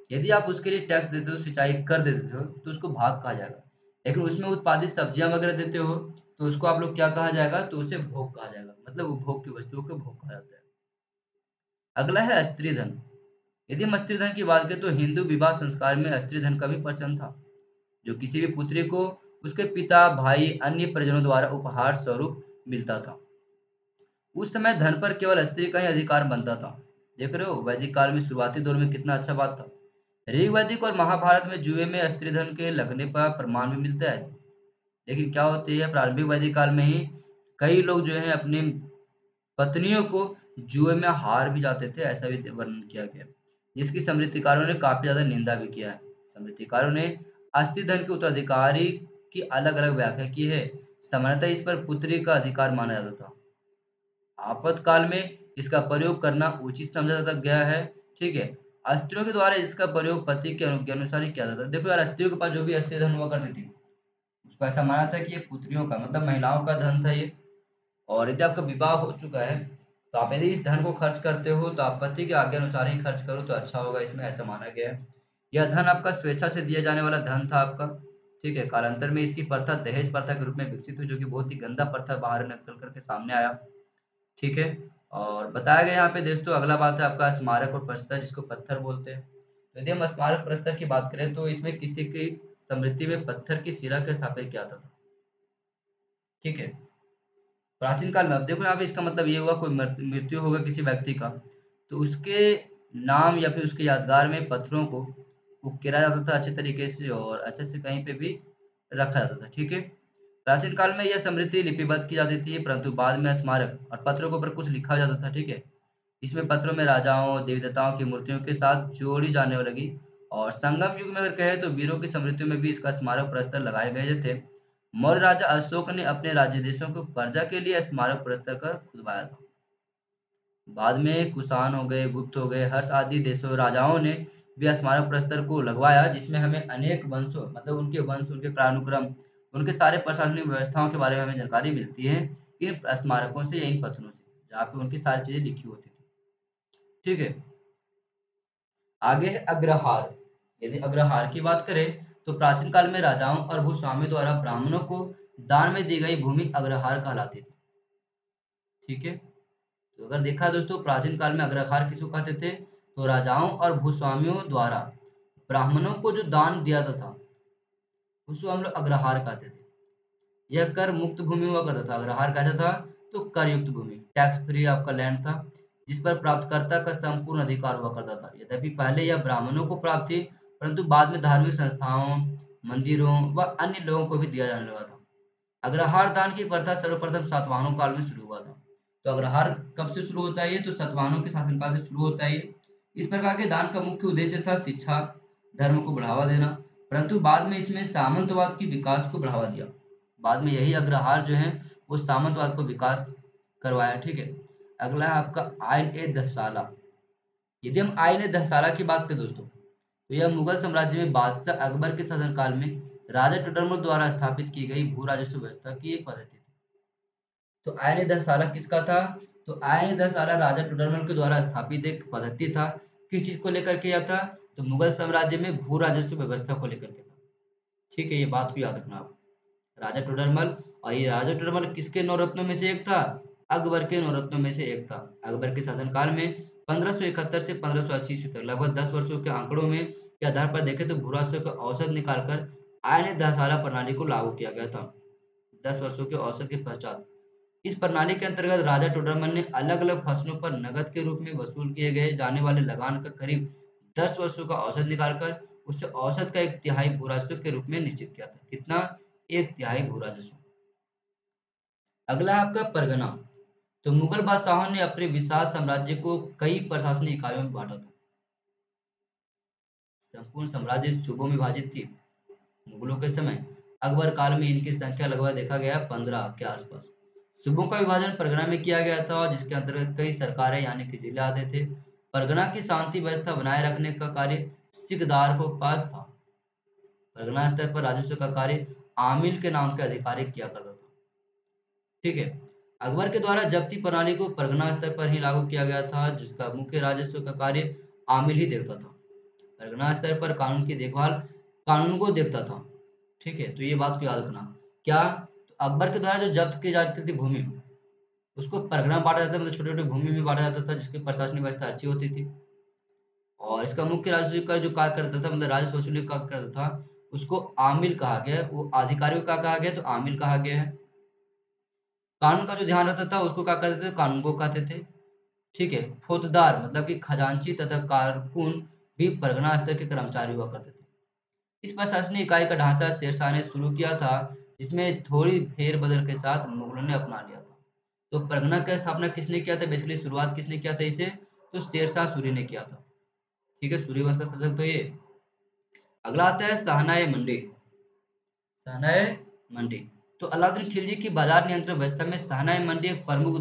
यदि आप उसके लिए टैक्स देते हो, सिंचाई कर देते हो, तो उसको भाग कहा जाएगा। लेकिन उसमें उत्पादित सब्जियां वगैरह देते हो, तो उसको आप लोग क्या कहा जाएगा? तो उसे भोग कहा जाएगा। मतलब उपभोग की वस्तुओं को भोग कहा जाता है। अगला है स्त्रीधन। यदि हम स्त्रीधन की बात करें तो हिंदू विवाह संस्कार में स्त्रीधन का भी प्रचलन था, जो किसी भी पुत्री को उसके पिता, भाई, अन्य परिजनों द्वारा उपहार स्वरूप मिलता था। उस समय धन पर केवल स्त्री का ही अधिकार बनता था। देख रहे हो, वैदिक काल में शुरुआती दौर में कितना अच्छा बात था। ऋग्वैदिक और महाभारत में जुए में स्त्रीधन के लगने का प्रमाण भी मिलता है। लेकिन क्या होती है, प्रारंभिक वैदिक काल में ही कई लोग जो है अपनी पत्नियों को जुए में हार भी जाते थे, ऐसा भी वर्णन किया गया, जिसकी स्मृतिकारों ने काफी ज्यादा निंदा भी किया है। स्मृतिकारों ने स्त्रीधन के उत्तराधिकारी की अलग अलग व्याख्या की है। सामान्यतः इस पर पुत्री का अधिकार माना जाता था। आपातकाल में इसका प्रयोग करना उचित समझा जाता गया है। ठीक है। स्त्रियों के द्वारा इसका प्रयोग पति के अनुसार ही किया जाता है। देखो यार, स्त्रियों के पास जो भी स्त्री धन हुआ करती थी, उसको ऐसा माना था कि ये पुत्रियों का मतलब महिलाओं का धन था ये। और यदि आपका विवाह हो चुका है, तो आप यदि इस धन को खर्च करते हो तो आप पति के आज्ञा अनुसार ही खर्च करो तो अच्छा होगा, इसमें ऐसा माना गया है। यह धन आपका स्वेच्छा से दिया जाने वाला धन था आपका। ठीक है। कालांतर में इसकी प्रथा दहेज प्रथा के रूप में विकसित हुई, जो कि बहुत ही गंदा प्रथा बाहर निकल करके सामने आया। ठीक है। और बताया गया यहाँ पे दोस्तों, अगला बात है आपका स्मारक और प्रस्तर, जिसको पत्थर बोलते हैं। तो यदि हम स्मारक प्रस्तर की बात करें तो इसमें किसी की स्मृति में पत्थर की शिला के स्थापित किया जाता था। ठीक है। प्राचीन काल में अब देखो यहाँ पे इसका मतलब ये हुआ, कोई मृत्यु होगा किसी व्यक्ति का, तो उसके नाम या फिर उसके यादगार में पत्थरों को उकेरा जाता था अच्छे तरीके से और अच्छे से कहीं पे भी रखा जाता था। ठीक है। प्राचीन काल में यह स्मृति लिपिबद्ध की जाती थी, परंतु बाद में स्मारक और पत्रों के ऊपर कुछ लिखा जाता था। ठीक है। इसमें पत्रों में राजाओं, देवी देवताओं की मूर्तियों के साथ जोड़ी जाने लगी। और संगम युग में अगर कहे तो वीरों की स्मृतियों में भी इसका स्मारक प्रस्तर लगाए गए थे। मौर्य राजा अशोक ने अपने राज्य देशों को प्रजा के लिए स्मारक प्रस्तर का खुदवाया था। बाद में कुषाण हो गए, गुप्त हो गए, हर्ष आदि देशों राजाओं ने भी स्मारक प्रस्तर को लगवाया, जिसमें हमें अनेक वंशों मतलब उनके वंश, उनके कालानुक्रम, उनके सारे प्रशासनिक व्यवस्थाओं के बारे में हमें जानकारी मिलती है इन स्मारकों से या इन पत्थरों से, जहाँ पे उनकी सारी चीजें लिखी होती थी। ठीक है। आगे है अग्रहार। यदि अग्रहार की बात करें तो प्राचीन काल में राजाओं और भूस्वामियों द्वारा ब्राह्मणों को दान में दी गई भूमि अग्रहार कहलाती थी। ठीक है। तो अगर देखा दोस्तों, प्राचीन काल में अग्रहार किसको कहते थे? तो राजाओं और भूस्वामियों द्वारा ब्राह्मणों को जो दान दिया जाता था उसको हम लोग अग्रहार कहते थे। यह कर मुक्त भूमि हुआ करता था। अग्रहार कैसा था? तो कर युक्त भूमि, टैक्स फ्री आपका लैंड था, जिस पर प्राप्तकर्ता का संपूर्ण अधिकार हुआ करता था। यद्यपि पहले यह ब्राह्मणों को प्राप्त थी, परंतु बाद में धार्मिक संस्थाओं, मंदिरों व अन्य लोगों को भी दिया जाने लगा था। अग्रहार दान की प्रथा सर्वप्रथम सातवाहनों काल में शुरू हुआ था। तो अग्रहार कब से शुरू होता है? ये तो सातवाहनों के शासनकाल से शुरू होता है ये। इस प्रकार के दान का मुख्य उद्देश्य था शिक्षा, धर्म को बढ़ावा देना, परंतु बाद में इसमें सामंतवाद की विकास को बढ़ावा दिया। बाद में यही अग्रहार जो है वो सामंतवाद को विकास करवाया। ठीक है। अगला है आपका आयन ए दहसाला। यदि हम आयन ए दहसाला की बात करें दोस्तों, तो यह मुगल साम्राज्य में बादशाह अकबर के शासनकाल में राजा टोडरमल द्वारा स्थापित की गई भू राजस्व व्यवस्था की एक पद्धति थी। तो आयन दसाला किसका था? तो आयन दसाला राजा टोडरमल के द्वारा स्थापित एक पद्धति था। किस चीज को लेकर के यह था? तो मुगल साम्राज्य में भू राजस्व व्यवस्था को लेकर के था। ठीक है, ये बात को याद रखना आप। राजा टोडरमल, और ये राजा टोडरमल किसके नौरत्नों में से एक था? अकबर के नौरत्नों में से एक था। अकबर के शासनकाल में 1571 से 1580 ईस्वी तक लगभग 10 वर्षों के आंकड़ों में के आधार पर देखें तो भू राजस्व का औसत निकालकर आयन दसाला प्रणाली को लागू किया गया था। 10 वर्षों के औसत के पश्चात इस प्रणाली के अंतर्गत राजा टोडरमल ने अलग अलग फसलों पर नकद के रूप में वसूल किए गए जाने वाले लगान का करीब 10 वर्षों का औसत निकालकर उससे औसत का एक तिहाई भू राजस्व के रूप में निश्चित किया था। कितना? एक तिहाई भू राजस्व। अगला है आपका परगना। तो मुगल बादशाहों ने अपने विशाल साम्राज्य को कई प्रशासनिक इकाइयों में बांटा था। संपूर्ण साम्राज्य सूबों में विभाजित थी। मुगलों के समय अकबर काल में इनकी संख्या लगभग देखा गया 15 के आसपास। सूबों का विभाजन परगना में किया गया था, जिसके अंतर्गत कई सरकारें यानी कि जिले आते थे। परगना की शांति व्यवस्था बनाए रखने का कार्य सिकदार को पास था। परगना स्तर पर राजस्व का कार्य आमिल के नाम के अधिकारी किया करता था। ठीक है, अकबर के द्वारा जब्ती प्रणाली को परगना स्तर पर ही लागू किया गया था, जिसका मुख्य राजस्व का कार्य आमिल ही देखता था। परगना स्तर पर कानून की देखभाल कानून को देखता था। ठीक है, तो ये बात को याद रखना। क्या? तो अकबर के द्वारा जो जब्त की जाती थी भूमि, उसको परगना बांटा जाता था, मतलब छोटे छोटे भूमि में बांटा जाता था, जिसकी प्रशासनिक व्यवस्था अच्छी होती थी। और इसका मुख्य राजस्व का जो कार्य करता था, मतलब राजस्व वसूली का करता था, उसको आमिल कहा गया। वो अधिकारियों का कहा गया, तो आमिल कहा गया है। कानून का जो ध्यान रखता था उसको क्या कहते थे? कानून को कहते थे। ठीक है, फौजदार मतलब कि खजांची तथा कारकुन भी परगना स्तर के कर्मचारी हुआ करते थे। इस प्रशासनिक इकाई का ढांचा शेरशाह ने शुरू किया था, जिसमें थोड़ी फेरबदल के साथ मुगलों ने अपना लिया था। तो परगना की स्थापना किसने किया था? बेसिकली शुरुआत किसने किया था इसे? तो शेरशाह सूरी ने किया था। ठीक है, सूर्य वंश का शासक तो ये। अगला आता है शाहनाए मंडी। शाहनाए मंडी। तो अलाउद्दीन खिलजी की बाजार नियंत्रण व्यवस्था में शाहनाए मंडी एक प्रमुख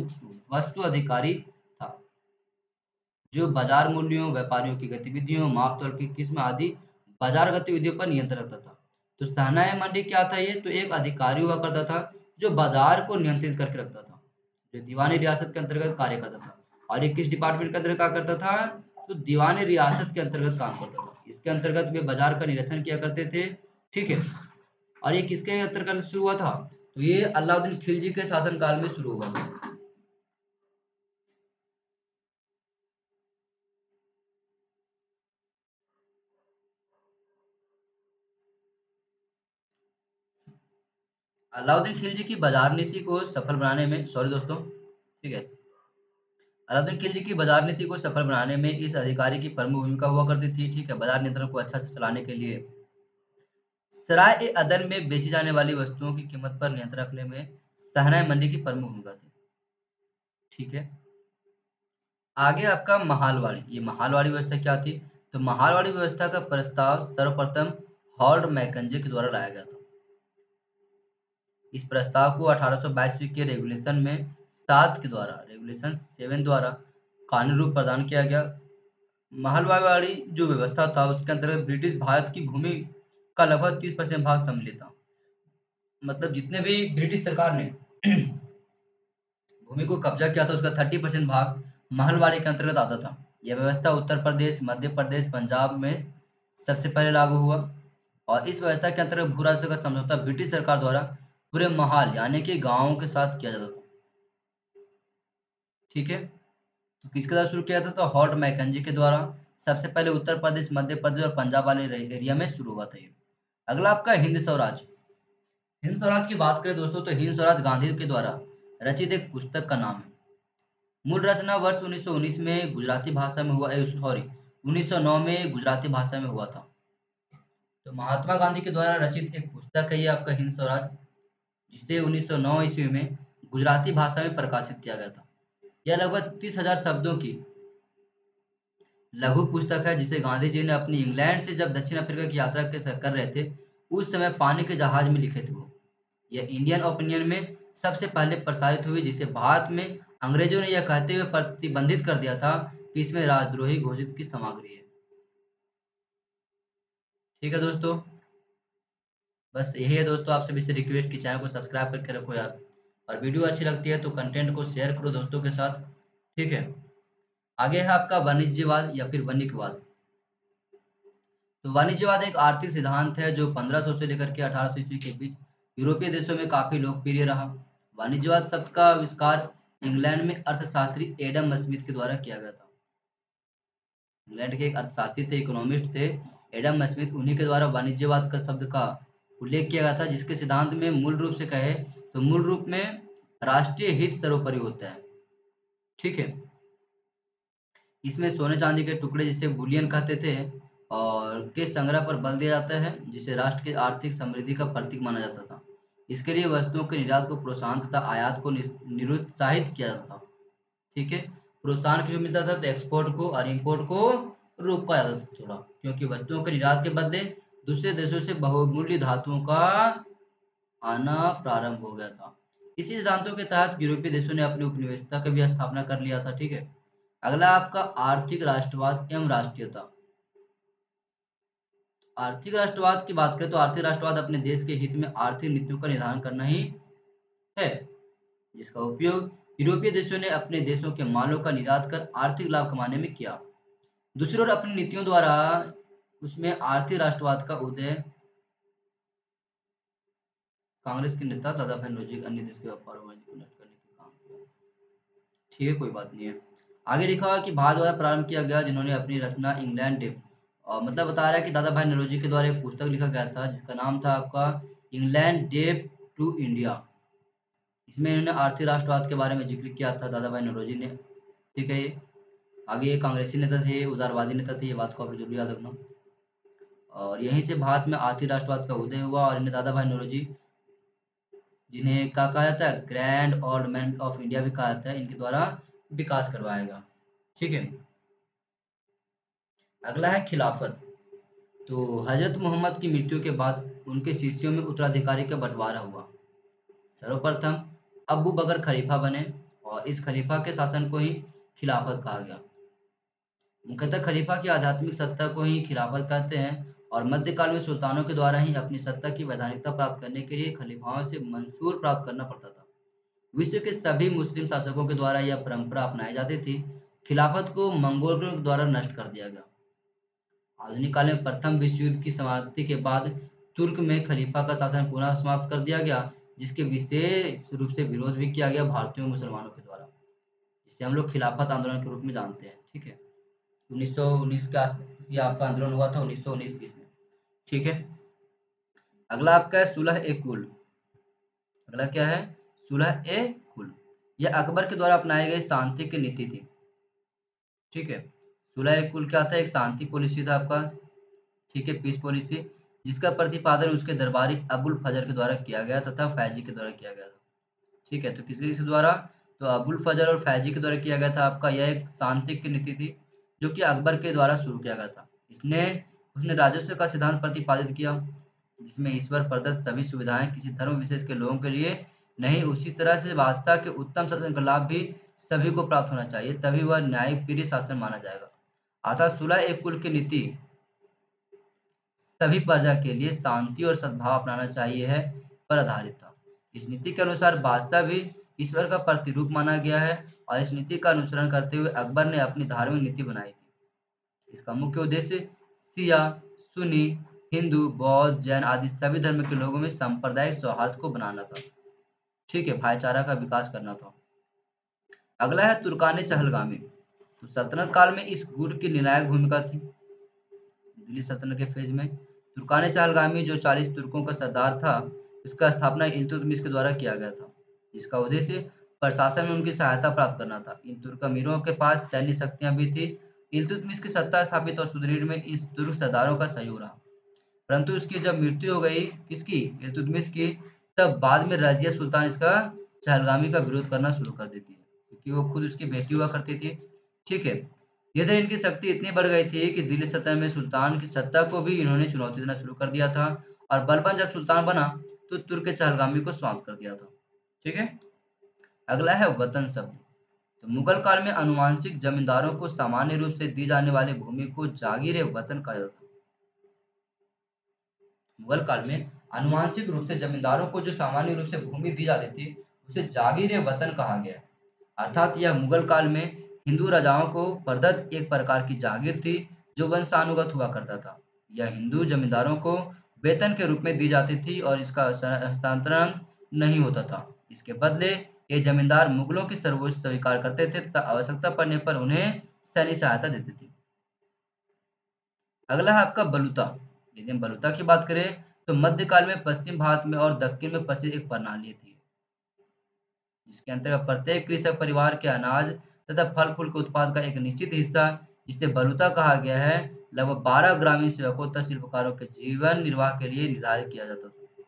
वस्तु अधिकारी था, जो बाजार मूल्यों, व्यापारियों की गतिविधियों, माप-तौल की किस्म आदि बाजार गतिविधियों पर नियंत्रण रखता था। तो शाहनाए मंडी क्या था ये? तो एक अधिकारी हुआ करता था, जो बाजार को नियंत्रित करके रखता था, जो दीवानी रियासत के अंतर्गत कार्य करता था। और ये किस डिपार्टमेंट के अंतर्गत क्या करता था? तो दीवानी रियासत के अंतर्गत काम करता था। इसके अंतर्गत वे बाजार का निरीक्षण किया करते थे। ठीक है, और ये किसके अंतर्गत शुरू हुआ था? तो ये अलाउद्दीन खिलजी के शासनकाल में शुरू हुआ था। अलाउद्दीन खिलजी की बाजार नीति को सफल बनाने में, सॉरी दोस्तों, ठीक है, अलाउद्दीन खिलजी की बाजार नीति को सफल बनाने में इस अधिकारी की प्रमुख भूमिका हुआ करती थी। ठीक है, बाजार नियंत्रण को अच्छा से चलाने के लिए सराय ए अदन में बेची जाने वाली वस्तुओं की कीमत पर नियंत्रण रखने में सहनाई मंडी की प्रमुख भूमिका थी। ठीक है, आगे आपका महालवाड़ी। ये महालवाड़ी व्यवस्था क्या थी? तो महालवाड़ी व्यवस्था का प्रस्ताव सर्वप्रथम हॉर्ड मैकेंजे के द्वारा लाया गया था। इस प्रस्ताव को 1822 के रेगुलेशन में 7 के द्वारा, रेगुलेशन 7 द्वारा कानूनी रूप प्रदान किया गया। महलवाड़ी जो व्यवस्था था उसके अंतर्गत ब्रिटिश भारत की भूमि का लगभग 30% भाग सम्मिलित था। मतलब जितने भी ब्रिटिश सरकार ने भूमि को कब्जा किया था उसका 30% भाग महलवाड़ी के अंतर्गत आता था। यह व्यवस्था उत्तर प्रदेश, मध्य प्रदेश, पंजाब में सबसे पहले लागू हुआ। और इस व्यवस्था के अंतर्गत भू राजस्व का समझौता ब्रिटिश सरकार द्वारा पूरे महाल यानी कि गांवों के साथ किया जाता था। ठीक है, तो किसके द्वारा शुरू किया था? तो हॉर्ड मैकेंजी के द्वारा। सबसे पहले उत्तर प्रदेश, मध्य प्रदेश और पंजाब वाले एरिया में शुरू हुआ था ये। अगला आपका हिंद स्वराज। हिंद स्वराज की बात करें दोस्तों तो हिंद स्वराज गांधी के द्वारा रचित एक पुस्तक का नाम है। मूल रचना वर्ष 1919 में गुजराती भाषा में हुआ, सॉरी 1909 में गुजराती भाषा में हुआ था। तो महात्मा गांधी के द्वारा रचित एक पुस्तक है ये आपका हिंद स्वराज, जिसे 1909 ईस्वी में गुजराती भाषा में प्रकाशित किया गया था। यह लगभग 30,000 शब्दों की लघु पुस्तक है, जिसे गांधी जी ने अपनी इंग्लैंड से जब दक्षिण अफ्रीका की यात्रा कर रहे थे उस समय पानी के जहाज में लिखे थे वो। यह इंडियन ओपिनियन में सबसे पहले प्रसारित हुई, जिसे भारत में अंग्रेजों ने यह कहते हुए प्रतिबंधित कर दिया था कि इसमें राजद्रोही घोषित की सामग्री है। ठीक है दोस्तों, बस यही है दोस्तों, आप सभी से रिक्वेस्ट कि चैनल को सब्सक्राइब करके रखो यार, और वीडियो अच्छी लगती है तो कंटेंट को शेयर करो दोस्तों के साथ। ठीक है, आगे है आपका वाणिज्यवाद या फिर वणिकवाद। तो वाणिज्यवाद एक आर्थिक सिद्धांत है जो 1500 से लेकर के 1800 ईस्वी के बीच यूरोपीय देशों में काफी लोकप्रिय रहा। वाणिज्यवाद शब्द का आविष्कार इंग्लैंड में अर्थशास्त्री एडम स्मिथ के द्वारा किया गया था। इंग्लैंड के एक अर्थशास्त्री थे, इकोनॉमिस्ट थे, एडम स्मिथ, उन्हीं के द्वारा वाणिज्यवाद का शब्द का उल्लेख किया गया था, जिसके सिद्धांत में मूल रूप से कहे तो मूल रूप में राष्ट्रीय हित सर्वोपरि होता है। ठीक है, इसमें सोने चांदी के टुकड़े जिसे बुलियन कहते थे और के संग्रह पर बल दिया जाता है, जिसे राष्ट्र की आर्थिक समृद्धि का प्रतीक माना जाता था। इसके लिए वस्तुओं के निर्यात को प्रोत्साहन तथा आयात को निरुत्साहित किया जाता था। ठीक है, प्रोत्साहन क्यों मिलता था, तो एक्सपोर्ट को और इंपोर्ट को रोका जाता था थोड़ा, क्योंकि वस्तुओं के निर्यात के बदले दूसरे देशों से बहुमूल्य धातुओं का आना प्रारंभ हो गया था। इसी सिद्धांतों के तहत यूरोपीय देशों ने अपनी उपनिवेशता की भी स्थापना कर लिया था। ठीक है, अगला आपका आर्थिक राष्ट्रवाद एवं राष्ट्रीयता। आर्थिक राष्ट्रवाद की बात करें तो आर्थिक राष्ट्रवाद अपने देश के हित में आर्थिक नीतियों का निर्धारण करना ही है, जिसका उपयोग यूरोपीय देशों ने अपने देशों के मालों का निर्यात कर आर्थिक लाभ कमाने में किया। दूसरी ओर अपनी नीतियों द्वारा उसमें आर्थिक राष्ट्रवाद का उदय कांग्रेस के नेता दादा भाई नौरोजी अन्य देश के व्यापार और वाणिज्य को नष्ट करने के काम किया। ठीक है, कोई बात नहीं है। आगे लिखा हुआ कि भारत द्वारा प्रारंभ किया गया, जिन्होंने अपनी रचना इंग्लैंड डेप मतलब बता रहा है कि दादा भाई नौरोजी के द्वारा एक पुस्तक लिखा गया था जिसका नाम था आपका इंग्लैंड डेप टू इंडिया। इसमें इन्होंने आर्थिक राष्ट्रवाद के बारे में जिक्र किया था दादा भाई नौरोजी ने। ठीक है, आगे ये कांग्रेसी नेता थे, उदारवादी नेता थे, ये बात को आप जरूर याद रखना। और यहीं से भारत में आर्थिक राष्ट्रवाद का उदय हुआ और इन्हें दादा भाई नौरोजी, जिन्हें क्या कहा जाता है, grand old man of India भी कहा जाता है, इनके द्वारा विकास करवाएगा। ठीक है, अगला है खिलाफत। तो हजरत मोहम्मद की मृत्यु के बाद उनके शिष्यों में उत्तराधिकारी का बंटवारा हुआ। सर्वप्रथम अबू बकर खलीफा बने और इस खलीफा के शासन को ही खिलाफत कहा गया। मुख्यतः खलीफा की आध्यात्मिक सत्ता को ही खिलाफत कहते हैं और मध्यकाल में सुल्तानों के द्वारा ही अपनी सत्ता की वैधानिकता प्राप्त करने के लिए खलीफाओं से मंसूर प्राप्त करना पड़ता था। विश्व के सभी मुस्लिम शासकों के द्वारा यह परंपरा अपनाई जाती थी। खिलाफत को मंगोलों के द्वारा नष्ट कर दिया गया। आधुनिक काल में प्रथम विश्व युद्ध की समाप्ति के बाद तुर्क में खलीफा का शासन पुनः समाप्त कर दिया गया, जिसके विशेष रूप से विरोध भी किया गया भारतीयों और मुसलमानों के द्वारा, जिसे हम लोग खिलाफत आंदोलन के रूप में जानते हैं। ठीक है, 1919 के आसपास ये आपका आंदोलन हुआ था, 1919-20 में। ठीक है, अगला आपका है सुलह ए कुल। अगला क्या है, सुलह ए कुल। यह अकबर के द्वारा अपनाई गई शांति की नीति थी। ठीक है, सुलह ए कुल क्या था, एक शांति पॉलिसी था आपका। ठीक है, पीस पॉलिसी, जिसका प्रतिपादन उसके दरबारी अबुल फजर के द्वारा किया गया तथा फैजी के द्वारा किया गया था। ठीक है, तो किसके द्वारा, तो अबुल फजर और फैजी के द्वारा किया गया था आपका। यह एक शांति की नीति थी जो कि अकबर के द्वारा शुरू किया गया था। इसने उसने राजस्व का सिद्धांत प्रतिपादित किया, जिसमें ईश्वर प्रदत्त सभी सुविधाएं किसी धर्म विशेष के लोगों के लिए नहीं, उसी तरह से बादशाह के उत्तम शासन का लाभ भी सभी को प्राप्त होना चाहिए, तभी वह न्यायिक प्रिय शासन माना जाएगा। अर्थात सुलह एक कुल की नीति सभी प्रजा के लिए शांति और सद्भाव अपनाना चाहिए है पर आधारित था। इस नीति के अनुसार बादशाह भी ईश्वर का प्रतिरूप माना गया है और इस नीति का अनुसरण करते हुए अकबर ने अपनी धार्मिक नीति बनाई थी। इसका मुख्य उद्देश्य शिया, सुन्नी, हिंदू, बौद्ध, जैन आदि सभी धर्म के लोगों में सांप्रदायिक सौहार्द को बनाना था। ठीक है, भाईचारा का विकास करना था। अगला है तुर्कान चहलगामी। तो सल्तनत काल में इस गुट की निर्णायक भूमिका थी। दिल्ली सल्तनत के फेज में तुर्कान चहलगामी जो 40 तुर्कों का सरदार था, इसका स्थापना इल्तुतमिश के द्वारा किया गया था, जिसका उद्देश्य प्रशासन में उनकी सहायता प्राप्त करना था। इन तुर्क अमीरों के पास सैन्य शक्तियां भी थी। इल्तुतमिश की सत्ता स्थापित और सुदृढ़ में इस तुर्क सरदारों का सहयोग रहा, परंतु उसकी जब मृत्यु हो गई, किसकी, इल्तुतमिश की, तब बाद में रजिया सुल्तान इसका चहलगामी का विरोध करना शुरू कर देती है, क्योंकि वो खुद उसकी बेटी हुआ करती थी। ठीक है, इधर इनकी शक्ति इतनी बढ़ गई थी कि दिल्ली सल्तनत में सुल्तान की सत्ता को भी इन्होंने चुनौती देना शुरू कर दिया था और बलबन जब सुल्तान बना तो तुर्क के चहलगामी को समाप्त कर दिया था। ठीक है, अगला है वतन शब्द। तो मुगल काल में अनुवांशिक जमींदारों को सामान्य रूप से दी जाने वाली भूमि को जागीर वतन कहा जाता था। मुगल काल में आनुवांशिक रूप से जमींदारों को जो सामान्य रूप से भूमि दी जाती थी उसे जागीर वतन कहा गया। अर्थात यह मुगल काल में हिंदू राजाओं को प्रदत्त एक प्रकार की जागीर थी जो वंशानुगत हुआ करता था। यह हिंदू जमींदारों को वेतन के रूप में दी जाती थी और इसका हस्तांतरण नहीं होता था। इसके बदले ये जमींदार मुगलों की सर्वोच्च स्वीकार करते थे तथा आवश्यकता पड़ने पर उन्हें सैन्य सहायता देते थे। अगला है आपका बलूता। यदि हम बलूता की बात करें तो मध्यकाल में पश्चिम भारत में और दक्षिण में प्रचलित एक प्रणाली थी जिसके अंतर्गत प्रत्येक कृषक परिवार के अनाज तथा फल फूल के उत्पाद का एक निश्चित हिस्सा जिसे बलूता कहा गया है लगभग 12 ग्रामीण सेवकों तथा शिल्पकारों के जीवन निर्वाह के लिए निर्धारित किया जाता था।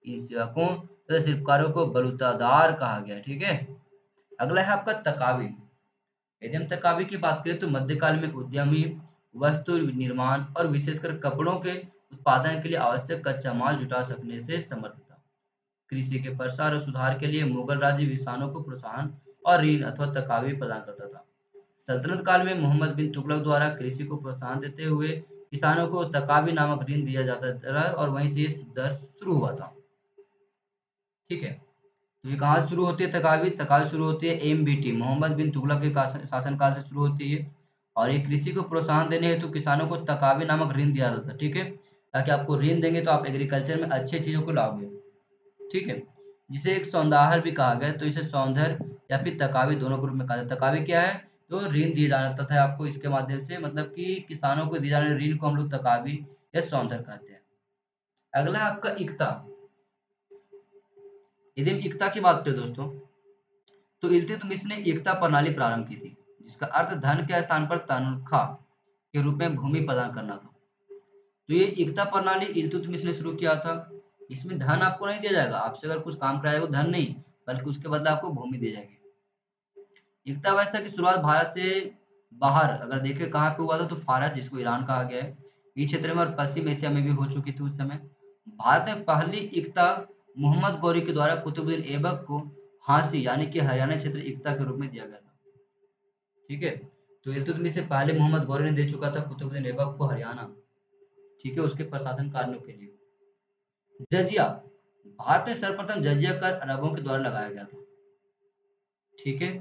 इन सेवकों तथा शिल्पकारों को बलूतादार कहा गया। ठीक है। अगला है आपका तकावी। यदि हम तकावी की बात करें तो मध्यकाल में उद्यमी वस्तु निर्माण और विशेषकर कपड़ों के उत्पादन के लिए आवश्यक कच्चा माल जुटा सकने से समर्थ था। कृषि के प्रसार और सुधार के लिए मुगल राज्य किसानों को प्रोत्साहन और ऋण अथवा तकावी प्रदान करता था। सल्तनत काल में मोहम्मद बिन तुगलक द्वारा कृषि को प्रोत्साहन देते हुए किसानों को तकावी नामक ऋण दिया जाता था और वहीं से ये दर शुरू हुआ था। ठीक है। तो ये कहाँ से शुरू होती है तकावी? तकावी शुरू होती है एमबीटी मोहम्मद बिन तुगलक के शासनकाल से शुरू होती है और ये कृषि को प्रोत्साहन देने हेतु किसानों को तकावी नामक ऋण दिया जाता है। ठीक है। ताकि आपको ऋण देंगे तो आप एग्रीकल्चर में अच्छी चीजों को लाओगे। ठीक है। जिसे एक सौंदाहर भी कहा गया, तो इसे सौंदर्य या फिर तकावी दोनों ग्रुप में कहा जाता है। तकावी क्या है? तो ऋण दिए जाता था आपको इसके माध्यम से, मतलब कि किसानों को दिए जाने ऋण को हम लोग तकावी या सौंदर्य कहते हैं। अगला है आपका इक्ता। यदि हम इक्ता की बात करें दोस्तों तो इल्तुतमिश ने एकता प्रणाली प्रारंभ की थी जिसका अर्थ धन के स्थान पर तनख्वाह के रूप में भूमि प्रदान करना था। तो ये एकता प्रणाली इल्तुतमिश ने शुरू किया था। इसमें धन आपको नहीं दिया जाएगा, आपसे अगर कुछ काम कराया वो धन नहीं बल्कि उसके बदले आपको भूमि दी जाएगी। एकता व्यवस्था की शुरुआत भारत से बाहर अगर देखें कहाँ पे हुआ था तो फारस, जिसको ईरान कहा गया है, इस क्षेत्र में और पश्चिम एशिया में भी हो चुकी थी उस समय। भारत में पहली एकता मोहम्मद गौरी के द्वारा कुतुबुद्दीन ऐबक को हांसी यानी कि हरियाणा क्षेत्र एकता के रूप में दिया गया था। ठीक है। तो इल्तुतमिश से पहले मोहम्मद गौरी ने दे चुका था कुतुबुद्दीन ऐबक को हरियाणा। ठीक है, उसके प्रशासन कार्यों के लिए। जजिया, भारत में सर्वप्रथम जजिया कर अरबों के द्वारा लगाया गया था। ठीक है।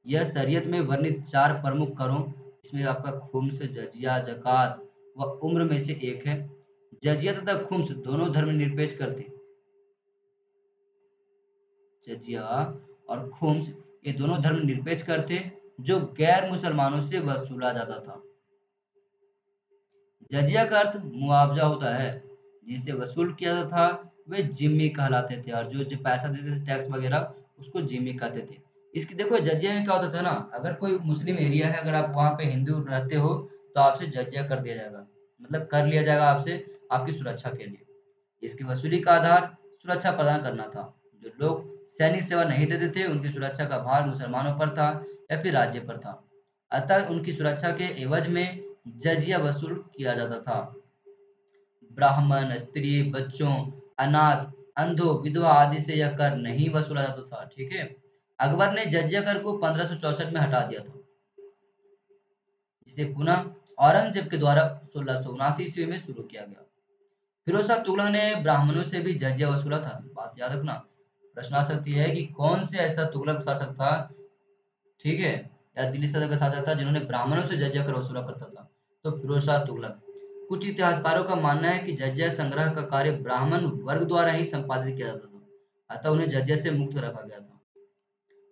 यह शरीयत में वर्णित 4 प्रमुख करों, इसमें आपका खुम्स, जजिया, ज़कात व उम्र में से एक है। जजिया तथा खुम्स दोनों धर्मनिरपेक्ष कर थे। जजिया और खुम्स ये दोनों धर्मनिरपेक्ष कर थे जो गैर मुसलमानों से वसूला जाता था। जजिया का अर्थ मुआवजा होता है, जिसे वसूल किया जाता था वे जिम्मी कहलाते थे और जो पैसा देते थे टैक्स वगैरह उसको जिम्मी कहते थे। इसकी देखो जजिया में क्या होता था ना, अगर कोई मुस्लिम एरिया है, अगर आप वहाँ पे हिंदू रहते हो तो आपसे जजिया कर दिया जाएगा, मतलब कर लिया जाएगा आपसे आपकी सुरक्षा के लिए। इसकी वसूली का आधार सुरक्षा प्रदान करना था। जो लोग सैनिक सेवा नहीं देते थे उनकी सुरक्षा का भार मुसलमानों पर था या फिर राज्य पर था। अतः उनकी सुरक्षा के एवज में जजिया वसूल किया जाता था। ब्राह्मण, स्त्री, बच्चों, अनाथ, अंधों, विधवा आदि से यह कर नहीं वसूला जाता था। ठीक है। अकबर ने जजिया कर को 1564 में हटा दिया था, जिसे पुनः औरंगजेब के द्वारा 1679 ईस्वी में शुरू किया गया। फिरोज शाह तुगलक ने ब्राह्मणों से भी जजिया वसूला था। बात याद रखना, प्रश्न आ सकती है कि कौन से ऐसा तुगलक शासक था, ठीक है, या दिल्ली सल्तनत का शासक था जिन्होंने ब्राह्मणों से जजिया कर वसूला करता था? तो फिरोज शाह तुगलक। कुछ इतिहासकारों का मानना है कि जजिया संग्रह का कार्य ब्राह्मण वर्ग द्वारा ही संपादित किया जाता था, अतः उन्हें जजिया से मुक्त रखा गया था।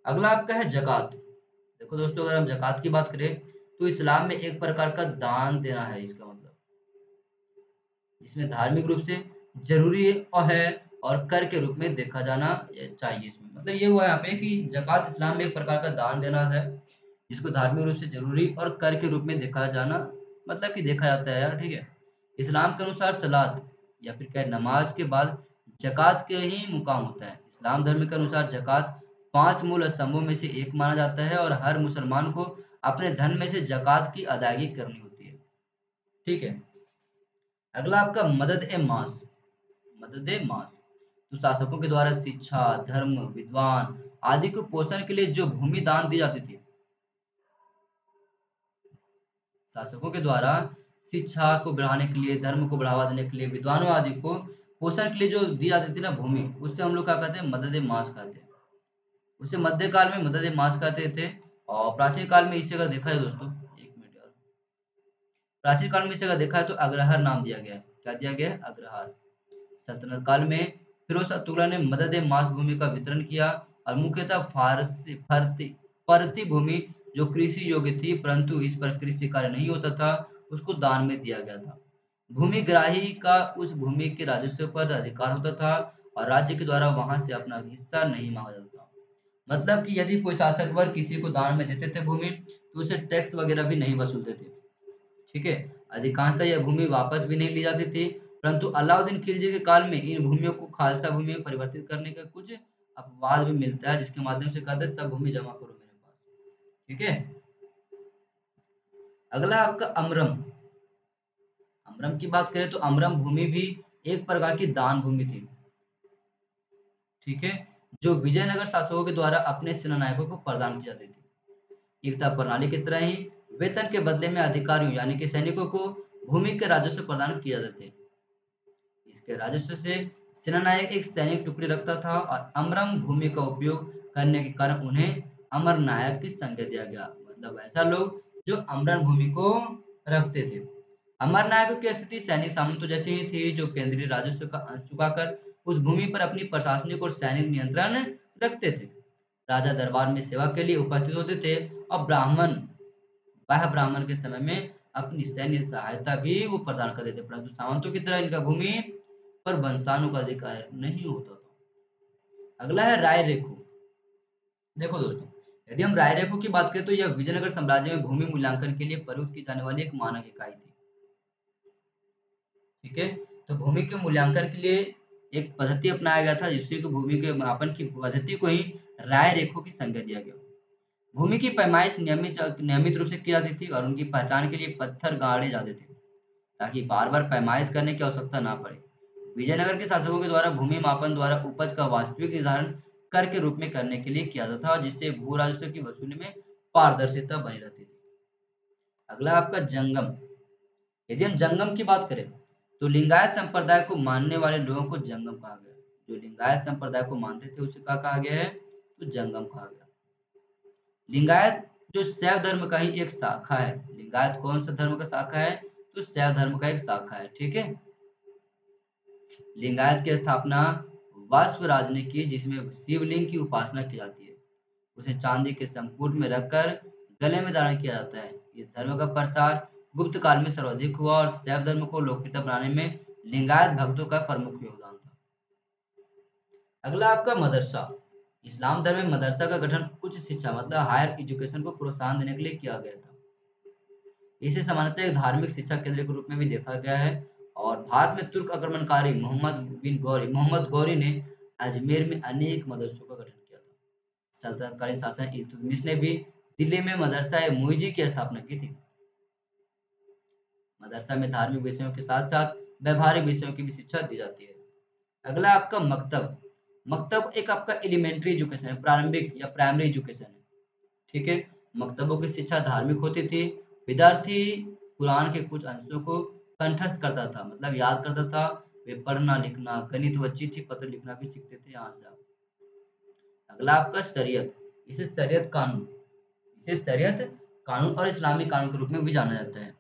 अगला आपका है जकात। देखो दोस्तों, अगर हम जकात की बात करें तो इस्लाम में एक प्रकार का दान देना है, इसका मतलब जिसमें धार्मिक रूप से जरूरी है और कर के रूप में देखा जाना चाहिए। इसमें मतलब ये हुआ यहाँ पे कि जकात इस्लाम में एक प्रकार का दान देना है जिसको धार्मिक रूप से जरूरी और कर के रूप में देखा जाना, मतलब कि देखा जाता है यार। ठीक है। इस्लाम के अनुसार सलात या फिर क्या नमाज के बाद जकात के ही मुकाम होता है। इस्लाम धर्म के अनुसार जकात 5 मूल स्तंभों में से एक माना जाता है और हर मुसलमान को अपने धन में से जकात की अदायगी करनी होती है। ठीक है। अगला आपका मदद ए मास। मदद ए मास तो शासकों के द्वारा शिक्षा, धर्म, विद्वान आदि को पोषण के लिए जो भूमि दान दी जाती थी, शासकों के द्वारा शिक्षा को बढ़ाने के लिए, धर्म को बढ़ावा देने के लिए, विद्वानों आदि को पोषण के लिए जो दी जाती थी ना भूमि, उससे हम लोग क्या कहते हैं, मदद मास कहते हैं। उसे मध्यकाल में मदद मास कहते थे। और प्राचीन काल में इसे अगर देखा जाए दोस्तों, एक मिनट यार, प्राचीन काल में इसे अगर देखा है तो अग्रहार नाम दिया गया है। क्या दिया गया है? अग्रहार। सल्तनत काल में फिरोज शाह तुगलक ने मदद मास भूमि का वितरण किया और मुख्यतः फारसी परती भूमि जो कृषि योग्य थी परंतु इस पर कृषि कार्य नहीं होता था, उसको दान में दिया गया था। भूमिग्राही का उस भूमि के राजस्व पर अधिकार होता था और राज्य के द्वारा वहां से अपना हिस्सा नहीं मांगा जाता था। मतलब कि यदि कोई शासक वर्ग किसी को दान में देते थे भूमि, तो उसे टैक्स वगैरह भी नहीं वसूलते थे। ठीक है। अधिकांशतः यह भूमि वापस भी नहीं ली जाती थी, परंतु अलाउद्दीन खिलजी के काल में इन भूमियों को खालसा भूमि में परिवर्तित करने का कुछ अपवाद भी मिलता है, जिसके माध्यम से कहते हैं सब भूमि जमा करो मेरे पास। ठीक है। अगला आपका अमरम। अमरम की बात करें तो अमरम भूमि भी एक प्रकार की दान भूमि थी। ठीक है। जो विजयनगर शासकों के द्वारा अपने सेनानायकों को प्रदान की जाती थी। एकता प्रणाली की तरह ही वेतन के बदले में अधिकारियों यानी कि सैनिकों को भूमि के राजस्व प्रदान किए जाते थे। इसके राजस्व से सेनानायक एक सैनिक टुकड़ी रखता था और अमरम भूमि का उपयोग करने के कारण उन्हें अमर नायक की संज्ञा दिया गया। मतलब ऐसा लोग जो अमरन भूमि को रखते थे। अमर नायकों की स्थिति सैनिक सामंतों जैसी ही थी, जो केंद्रीय राजस्व का अंश चुकाकर उस भूमि पर अपनी प्रशासनिक और सैनिक नियंत्रण रखते थे। राजा दरबार में सेवा के लिए उपस्थित होते थे और बाह्य ब्राह्मण के समय में अपनी सैन्य सहायता भी वो प्रदान करते थे, परंतु सामंतों की तरह इनका भूमि पर वंशाणु का अधिकार नहीं होता था। अगला है राय रेखो। देखो दोस्तों, यदि हम राय रेखो की बात करें तो यह विजयनगर साम्राज्य में भूमि मूल्यांकन के लिए प्रयुक्त की जाने वाली एक मानक इकाई थी। ठीक है। तो भूमि के मूल्यांकन के लिए एक पद्धति अपनाया गया था, जिससे कि भूमि के मापन की पद्धति को ही राय रेखो की संज्ञा दिया गया। भूमि की पैमाइश नियमित रूप से की जाती थी और उनकी पहचान के लिए पत्थर गाड़े जाते थे, ताकि बार बार पैमाइश करने की आवश्यकता ना पड़े। विजयनगर के शासकों के द्वारा भूमि मापन द्वारा उपज का वास्तविक निर्धारण कर के रूप में करने के लिए किया जाता था, जिससे भू राजस्व की वसूली में पारदर्शिता बनी रहती थी। अगला आपका जंगम। यदि हम जंगम की बात करें तो लिंगायत संप्रदाय को मानने वाले लोगों को जंगम कहा गया। जो लिंगायत संप्रदाय को मानते थे उसे क्या कहा गया है? तो जंगम कहा गया। लिंगायत जो शैव धर्म का ही एक शाखा है। लिंगायत कौन सा धर्म का शाखा है? तो शैव धर्म का एक शाखा है। ठीक है। लिंगायत की स्थापना वाष्पराज ने की, जिसमें शिवलिंग की उपासना की जाती है। उसे चांदी के संपुट में रखकर गले में धारण किया जाता है। इस धर्म का प्रसार गुप्त काल में सर्वाधिक हुआ और शैव धर्म को लोकप्रिय बनाने में लिंगायत भक्तों का प्रमुख योगदान था। अगला आपका मदरसा। इस्लाम धर्म में मदरसा का गठन उच्च शिक्षा मतलब हायर एजुकेशन को प्रोत्साहन देने के लिए किया गया था। इसे सामान्यतः एक धार्मिक शिक्षा केंद्र के रूप में भी देखा गया है। और भारत में तुर्क आक्रमणकारी मोहम्मद गौरी ने अजमेर में अनेक मदरसों का गठन किया था। सल्तनतकालीन शासक इल्तुतमिश ने भी दिल्ली में मदरसा ए मुइजी की स्थापना की थी। मदरसा में धार्मिक विषयों के साथ साथ व्यवहारिक विषयों की भी शिक्षा दी जाती है। अगला आपका मकतब। मकतब एक आपका एलिमेंट्री एजुकेशन है, प्रारंभिक या प्राइमरी एजुकेशन है। ठीक है। मकतबों की शिक्षा धार्मिक होती थी। विद्यार्थी कुरान के कुछ अंशों को कंठस्थ करता था, मतलब याद करता था। वे पढ़ना लिखना, गणित व चिट्ठी पत्र लिखना भी सीखते थे यहाँ से। अगला आपका शरीयत। इसे शरीयत कानून और इस्लामी कानून के रूप में भी जाना जाता है।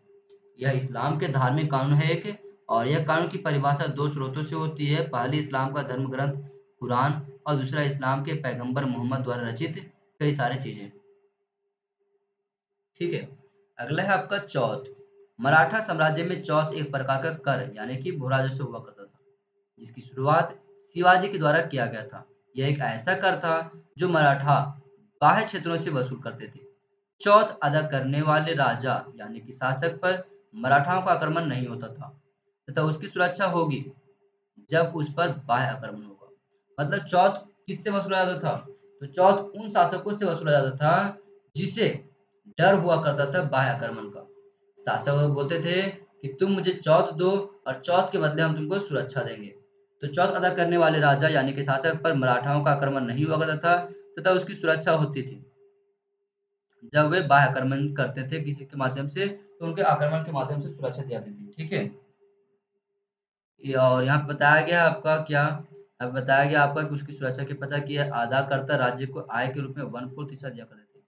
यह इस्लाम के धार्मिक कानून है एक, और यह कानून की परिभाषा दो स्रोतों से होती है। पहली इस्लाम का धर्म ग्रंथ कुरान और दूसरा इस्लाम के पैगंबर मोहम्मद द्वारा रचित कई सारी चीजें। ठीक है। अगला है आपका चौथ। मराठा साम्राज्य में चौथ एक प्रकार का कर यानी कि भू राजस्व हुआ करता था, जिसकी शुरुआत शिवाजी के द्वारा किया गया था। यह एक ऐसा कर था जो मराठा बाह्य क्षेत्रों से वसूल करते थे। चौथ अदा करने वाले राजा यानी कि शासक पर मराठाओं का आक्रमण नहीं होता था तथा उसकी सुरक्षा होगी जब उस पर बाह्य आक्रमण होगा। मतलब चौथ किससे वसूला जाता था? तो चौथ उन शासकों से वसूला जाता था जिसे डर हुआ करता था बाह्य आक्रमण का। शासक बोलते थे कि तुम मुझे चौथ दो और चौथ के बदले हम तुमको सुरक्षा देंगे। तो चौथ अदा करने वाले राजा यानी कि शासक पर मराठाओं का आक्रमण नहीं हुआ करता था तथा उसकी सुरक्षा होती थी। जब वे बाह्य आक्रमण करते थे किसी के माध्यम से, तो उनके आक्रमण के माध्यम से सुरक्षा दी जाती थी। ठीक है, और यहाँ पे बताया गया आपका क्या, अब बताया गया आपका कि उसकी सुरक्षा की पता की अदा करता राज्य को आय के रूप में 1/4 हिस्सा दिया करते थे।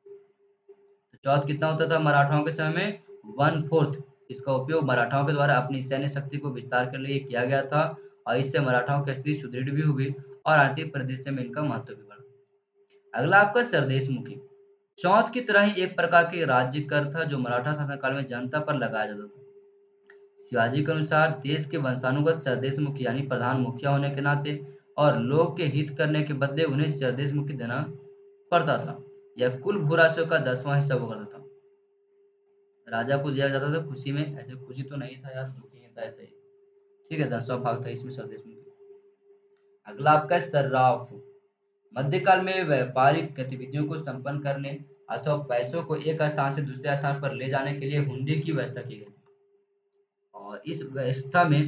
तो चौथ कितना होता था मराठाओं के समय में? 1/4। इसका उपयोग मराठाओं के द्वारा अपनी सैन्य शक्ति को विस्तार के लिए किया गया था, और इससे मराठाओं की स्थिति सुदृढ़ भी हुई और आर्थिक परिदृश्य में इनका महत्व भी बढ़ा। अगला आपका सरदेशमुखी। चौथ की तरह ही एक प्रकार के राज्य कर था जो मराठा शासनकाल में जनता पर लगाया जाता था। शिवाजी के अनुसार देश के वंशानुगत सरदेश मुखी यानी प्रधान मुखिया होने के नाते और लोग के हित करने के बदले उन्हें सरदेश मुखी देना पड़ता था। यह कुल भूराशि का 10वां हिस्सा हुआ करता था। राजा को दिया जाता था खुशी में, ऐसे खुशी तो नहीं था यार, दुखी था ऐसे ही। ठीक है, 10वां भाग था इसमें सरदेश मुखी। अगला आपका है सर्राफ। मध्यकाल में व्यापारिक गतिविधियों को संपन्न करने अथवा पैसों को एक स्थान से दूसरे स्थान पर ले जाने के लिए हुंडी की व्यवस्था की गई थी, और इस व्यवस्था में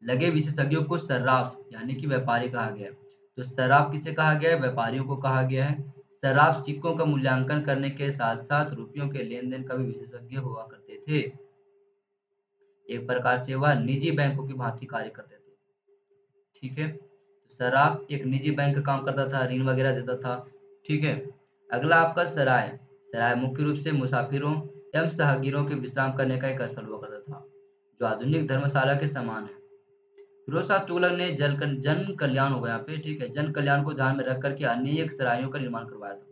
लगे विशेषज्ञों को सर्राफ यानी कि व्यापारी कहा गया है। तो सर्राफ किसे कहा गया है? व्यापारियों को कहा गया है। सर्राफ सिक्कों का मूल्यांकन करने के साथ साथ रुपयों के लेन देन का भी विशेषज्ञ हुआ करते थे। एक प्रकार से वह निजी बैंकों की भांति कार्य करते थे। ठीक है, तो सर्राफ एक निजी बैंक का काम करता था, ऋण वगैरह देता था। ठीक है, अगला आपका सराय। सराय मुख्य रूप से मुसाफिरों एवं सहगिरों के विश्राम करने का एक स्थल हुआ करता था, जो आधुनिक धर्मशाला के समान है। फिरोज शाह तुगलक ने जन कल्याण होगा यहाँ पे, ठीक है, जन कल्याण को ध्यान में रख करके अनेक सरायों का निर्माण करवाया था।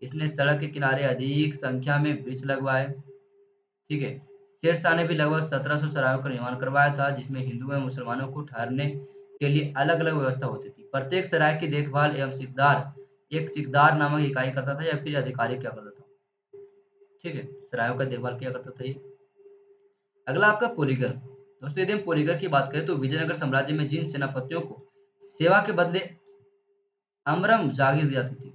इसने सड़क के किनारे अधिक संख्या में वृक्ष लगवाए। ठीक है, शेर शाह ने भी लगभग 1700 सरायों का निर्माण करवाया था, जिसमें हिंदुओं एवं मुसलमानों को ठहरने के लिए अलग अलग व्यवस्था होती थी। प्रत्येक सराय की देखभाल एवं सिकदार एक सिकदार नामक इकाई करता था या फिर अधिकारी क्या करता था। ठीक है, सरायों का देखभाल किया करता था ये। अगला आपका पोलीगर। दोस्तों यदि हम पोलीगर की बात करें तो विजयनगर साम्राज्य में जिन सेनापतियों को सेवा के बदले अमरम जागीर दी जाती थी,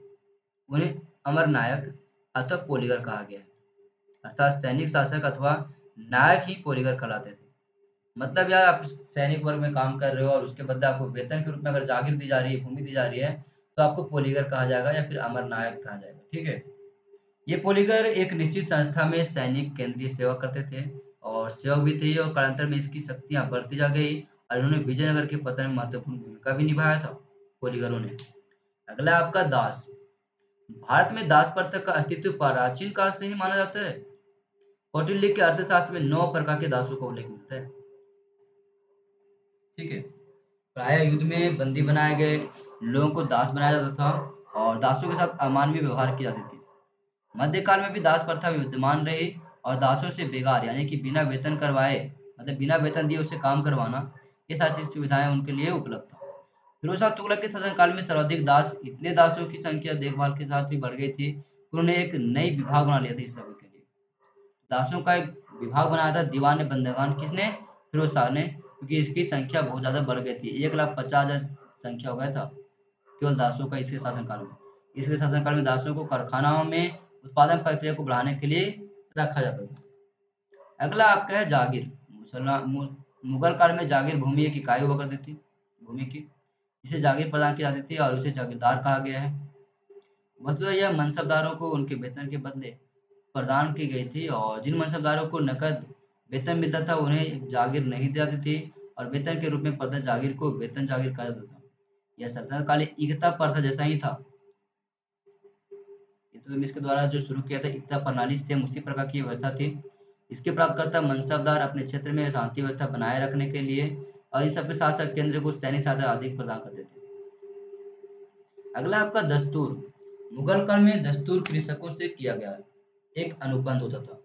उन्हें अमर नायक अथवा पोलीगर कहा गया है। अर्थात सैनिक शासक अथवा नायक ही पोलीगर कहलाते थे। मतलब यार आप सैनिक वर्ग में काम कर रहे हो और उसके बदले आपको वेतन के रूप में अगर जागीर दी जा रही है, भूमि दी जा रही है, तो आपको पोलीगर कहा जाएगा या फिर अमर नायक कहा जाएगा। ठीक है, ये पोलीगर एक निश्चित संस्था में सैनिक केंद्रीय सेवा करते थे और सेवक भी थे, और कालांतर में इसकी शक्तियां बढ़ती जा गई और इन्होंने विजयनगर के पतन में महत्वपूर्ण भूमिका भी निभाया था पोलीगरों ने। अगला आपका दास। भारत में दास प्रथा का अस्तित्व प्राचीन काल से ही माना जाता है। कौटिल्य के अर्थशास्त्र में 9 प्रकार के दासों का उल्लेख मिलता है। ठीक है, प्राय युद्ध में बंदी बनाए गए लोगों को दास बनाया जाता था और दासों के साथ अमानवीय व्यवहार की जाती थी। मध्यकाल में भी दास प्रथा विद्यमान रही और दासों से बेगार यानी कि बिना वेतन करवाए, मतलब बिना वेतन दिए उससे काम करवाना, ये सारी सुविधाएं उनके लिए उपलब्ध था। फिरोज शाह तुगलक के शासनकाल में सर्वाधिक दास, इतने दासों की संख्या देखभाल के साथ भी बढ़ गई थी कि उन्होंने एक नई विभाग बना लिया था इस सब के लिए। दासों का एक विभाग बनाया था दीवान बंदगान, किसने? फिरोज शाह ने, क्योंकि इसकी संख्या बहुत ज्यादा बढ़ गई थी, 1,50,000 संख्या हो गया था केवल दासों का इसके शासनकाल में। इसके शासनकाल में दासों को कारखानाओं में उत्पादन प्रक्रिया को बढ़ाने के लिए रखा जाता था। अगला आपका है जागीर। मुगल काल में जागीर भूमि एक इकाई हुआ करती थी भूमि की, जिसे जागीर प्रदान की जाती थी और उसे जागीरदार कहा गया है। वस्तुतः यह मनसबदारों को उनके वेतन के बदले प्रदान की गई थी, और जिन मनसबदारों को नकद वेतन मिलता था उन्हें जागीर नहीं दी जाती थी, और वेतन के रूप में प्रदत्त जागीर को वेतन जागीर कहा जाता था। यह सल्तनत कालीन इक्ता प्रथा जैसा ही था। इल्तुतमिश के द्वारा जो शुरू किया था इक्ता प्रणाली, सेम उसी प्रकार की व्यवस्था थी। इसके प्राप्तकर्ता मनसबदार अपने क्षेत्र में शांति व्यवस्था बनाए रखने के लिए और इस सबके साथ साथ केंद्र को सैन्य सहायता अधिक प्रदान करते थे। अगला आपका दस्तूर। मुगल काल में दस्तूर कृषकों से किया गया एक अनुबंध होता था।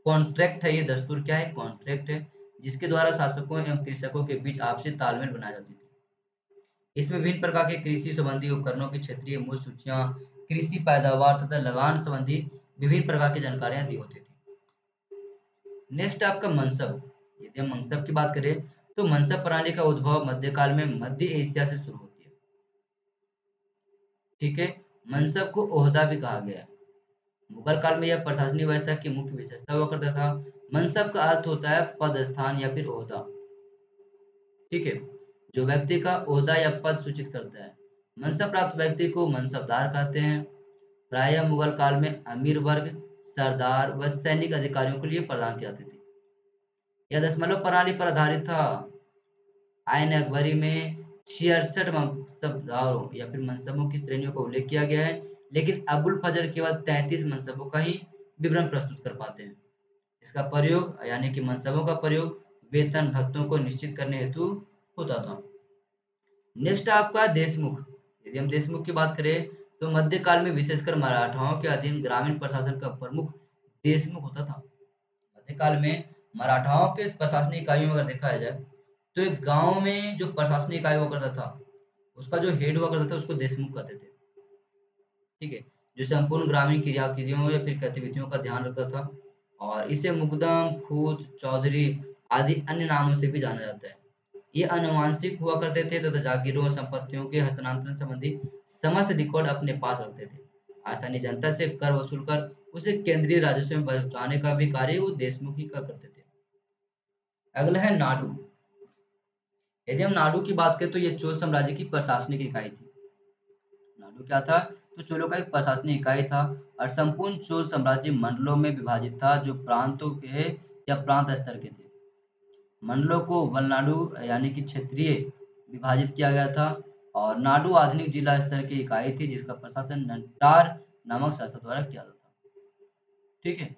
कॉन्ट्रैक्ट है ये दस्तूर, क्या है? कॉन्ट्रैक्ट है, जिसके द्वारा शासकों एवं कृषकों के बीच आपसी तालमेल बनाया जाती थी। इसमें विभिन्न प्रकार के कृषि संबंधी उपकरणों की क्षेत्रीय मूल सूचियां, कृषि पैदावार तथा लगान संबंधी विभिन्न प्रकार की जानकारियां दी होती थी। नेक्स्ट आपका मनसब। यदि हम मनसब की बात करें तो मनसब प्रणाली का उद्भव मध्यकाल में मध्य एशिया से शुरू होती है। ठीक है, मनसब को ओहदा भी कहा गया है। मुगल काल में यह प्रशासनिक व्यवस्था की मुख्य विशेषता हुआ करता था। मनसब का अर्थ होता है पद, स्थान या फिर ओहदा। ठीक है, जो व्यक्ति का ओहदा या पद सूचित करता है। मनसब प्राप्त व्यक्ति को मनसबदार कहते हैं। प्रायः मुगल काल में अमीर वर्ग, सरदार व सैनिक अधिकारियों के लिए प्रदान की जाती थी। यह दशमलव प्रणाली पर आधारित था। आईन अकबरी में 66 मनसबदारों या फिर मनसबों की श्रेणियों का उल्लेख किया गया है, लेकिन अबुल फजल केवल 33 मनसबों का ही विवरण प्रस्तुत कर पाते हैं। इसका प्रयोग यानी कि मनसबों का प्रयोग वेतन भत्तों को निश्चित करने हेतु होता था। नेक्स्ट आपका देशमुख। यदि हम देशमुख की बात करें तो मध्यकाल में विशेषकर मराठाओं के अधीन ग्रामीण प्रशासन का प्रमुख देशमुख होता था। मध्यकाल में मराठाओं के प्रशासनिक इकाइयों में अगर देखा जाए तो एक गांव में जो प्रशासनिक इकाई हुआ करता था, उसका जो हेड हुआ करता था उसको देशमुख कहते थे। ठीक है, जो संपूर्ण ग्रामीण क्रियाओं या फिर गतिविधियों का ध्यान रखता था, और इसे मुकदम, खूत, चौधरी आदि अन्य नामों से भी जाना जाता है। ये अनुवांशिक हुआ करते थे तथा जागीरों और संपत्तियों के हस्तांतरण संबंधी समस्त रिकॉर्ड अपने पास रखते थे। स्थानीय जनता से कर वसूल कर उसे केंद्रीय राजस्व में पहुंचाने का भी कार्य वो देशमुख ही का करते थे। अगला है नाडु। यदि हम नाडु की बात करें तो ये चोल साम्राज्य की प्रशासनिक इकाई थी। नाडु क्या था? तो चोलों का एक प्रशासनिक इकाई था और संपूर्ण चोल साम्राज्य मंडलों में विभाजित था जो प्रांतों के या प्रांत स्तर के थे। मंडलों को वलनाडु यानी कि क्षेत्रीय विभाजित किया गया था, और नाडु आधुनिक जिला स्तर की इकाई थी जिसका प्रशासन नटार नामक शासक द्वारा किया जाता था। ठीक है,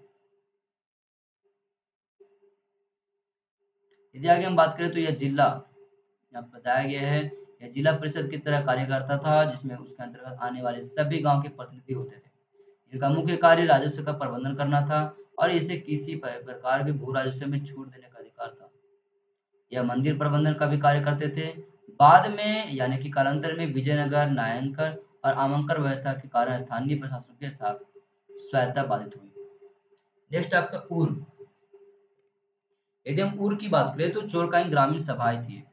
यदि आगे हम बात करें तो यह जिला यहाँ बताया गया है, यह जिला परिषद की तरह कार्य करता था जिसमें उसके अंतर्गत आने वाले सभी गांव के प्रतिनिधि होते थे। इनका मुख्य कार्य राजस्व का प्रबंधन करना था और इसे किसी प्रकार के भू राजस्व में छूट देने का अधिकार था। यह मंदिर प्रबंधन का भी कार्य करते थे। बाद में यानी कि कालांतर में विजयनगर, नायंकर और आमंकर व्यवस्था के कारण स्थानीय प्रशासन की स्वायत्ता बाधित हुई। नेक्स्ट आपका ऊर। यदि हम ऊर की बात करें तो चोलकाइन ग्रामीण सभाएं थी,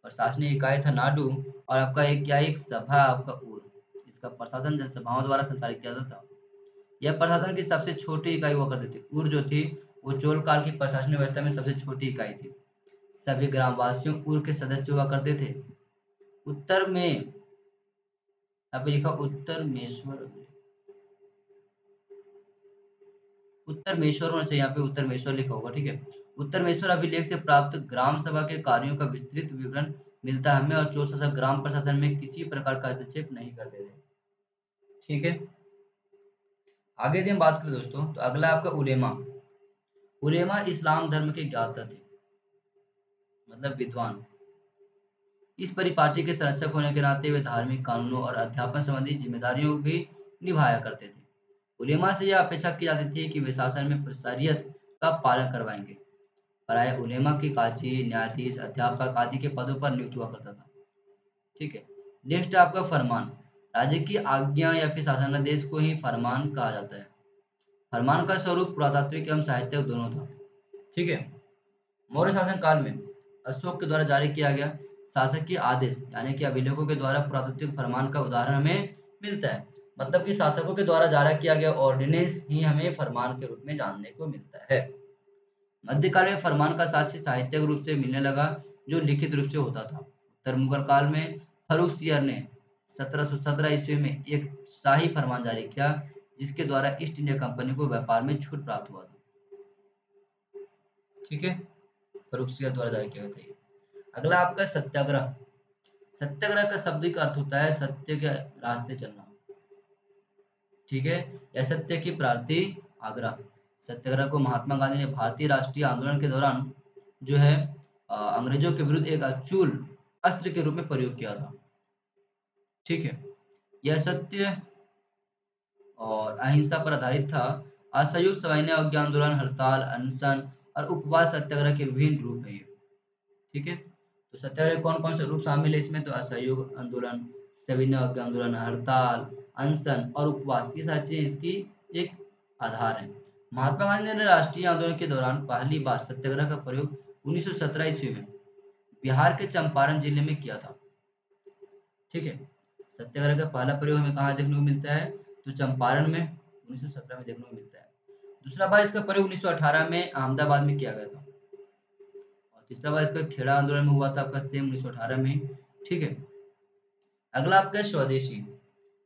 प्रशासनिक इकाई था नाडु, और आपका एक क्या एक सभा आपका ऊर। इसका प्रशासन जनसभाओं द्वारा संचालित किया जाता था। यह प्रशासन की सबसे छोटी इकाई हुआ करती थी। ऊर जो थी वो चोल काल की प्रशासनिक व्यवस्था में सबसे छोटी इकाई थी। सभी ग्रामवासियों ऊर के सदस्य हुआ करते थे। उत्तर में यहाँ पे लिखा उत्तरमेश्वर होना चाहिए, यहाँ पे उत्तरमेश्वर लिखा होगा। ठीक है, उत्तरमेश्वर अभिलेख से प्राप्त ग्राम सभा के कार्यों का विस्तृत विवरण मिलता है हमें, और चोल शासक ग्राम प्रशासन में किसी प्रकार का हस्तक्षेप नहीं करते थे। ठीक है, आगे यदि हम बात करें दोस्तों तो अगला आपका उलेमा। उलेमा इस्लाम धर्म के ज्ञाता थे, मतलब विद्वान। इस परिपाटी के संरक्षक होने के नाते वे धार्मिक कानूनों और अध्यापन संबंधी जिम्मेदारियों भी निभाया करते थे। उलेमा से यह अपेक्षा की जाती थी कि वे शासन में शरीयत का पालन करवाएंगे। प्राय उलेमा की काजी, न्यायाधीश, अध्यापक आदि के पदों पर नियुक्त हुआ करता था। ठीक है, नेक्स्ट है आपका फरमान। राज्य की आज्ञा या फिर शासनादेश को ही फरमान कहा जाता है। फरमान का स्वरूप पुरातात्विक एवं साहित्यिक दोनों था। ठीक है, मौर्य शासन काल में अशोक के द्वारा जारी किया गया शासकीय आदेश यानी कि अभिलेखों के द्वारा पुरातात्विक फरमान का उदाहरण हमें मिलता है। मतलब कि शासकों के द्वारा जारी किया गया ऑर्डिनेंस ही हमें फरमान के रूप में जानने को मिलता है। मध्यकाल में फरमान का साक्ष्य साहित्यिक रूप से मिलने लगा जो लिखित रूप से होता था। उत्तर मुगल काल में फर्रुख सियर ने 1717 ईस्वी में एक शाही फरमान जारी किया जिसके द्वारा ईस्ट इंडिया कंपनी को व्यापार में छूट प्राप्त हुआ था। ठीक है, फर्रुख सियर द्वारा जारी किया गया था ये। अगला आपका सत्याग्रह। सत्याग्रह का शाब्दिक अर्थ होता है सत्य के रास्ते चलना। ठीक है, या सत्य की प्राप्ति आग्रह। सत्याग्रह को महात्मा गांधी ने भारतीय राष्ट्रीय आंदोलन के दौरान जो है अंग्रेजों के विरुद्ध एक अचूल अस्त्र के रूप में प्रयोग किया था। ठीक है, यह सत्य और अहिंसा पर आधारित था। असहयोग, सविनय अवज्ञा आंदोलन, हड़ताल, अनशन और उपवास सत्याग्रह के विभिन्न रूप है ये। ठीक है, तो सत्याग्रह कौन कौन से रूप शामिल है इसमें? तो असहयोग आंदोलन, सविनय अवज्ञा आंदोलन, हड़ताल, अनशन और उपवास, ये सारी चीजें इसकी एक आधार है। महात्मा गांधी ने राष्ट्रीय आंदोलन के दौरान पहली बार सत्याग्रह का प्रयोग 1917 ईस्वी में बिहार के चंपारण जिले में किया था। ठीक है, सत्याग्रह का पहला प्रयोग हमें कहाँ देखने को मिलता है? तो चंपारण में 1917 में देखने को मिलता है। दूसरा बार इसका प्रयोग 1918 में अहमदाबाद में किया गया था, और तीसरा बार इसका खेड़ा आंदोलन में हुआ था आपका सेम 1918 में। ठीक है, अगला आपका स्वदेशी।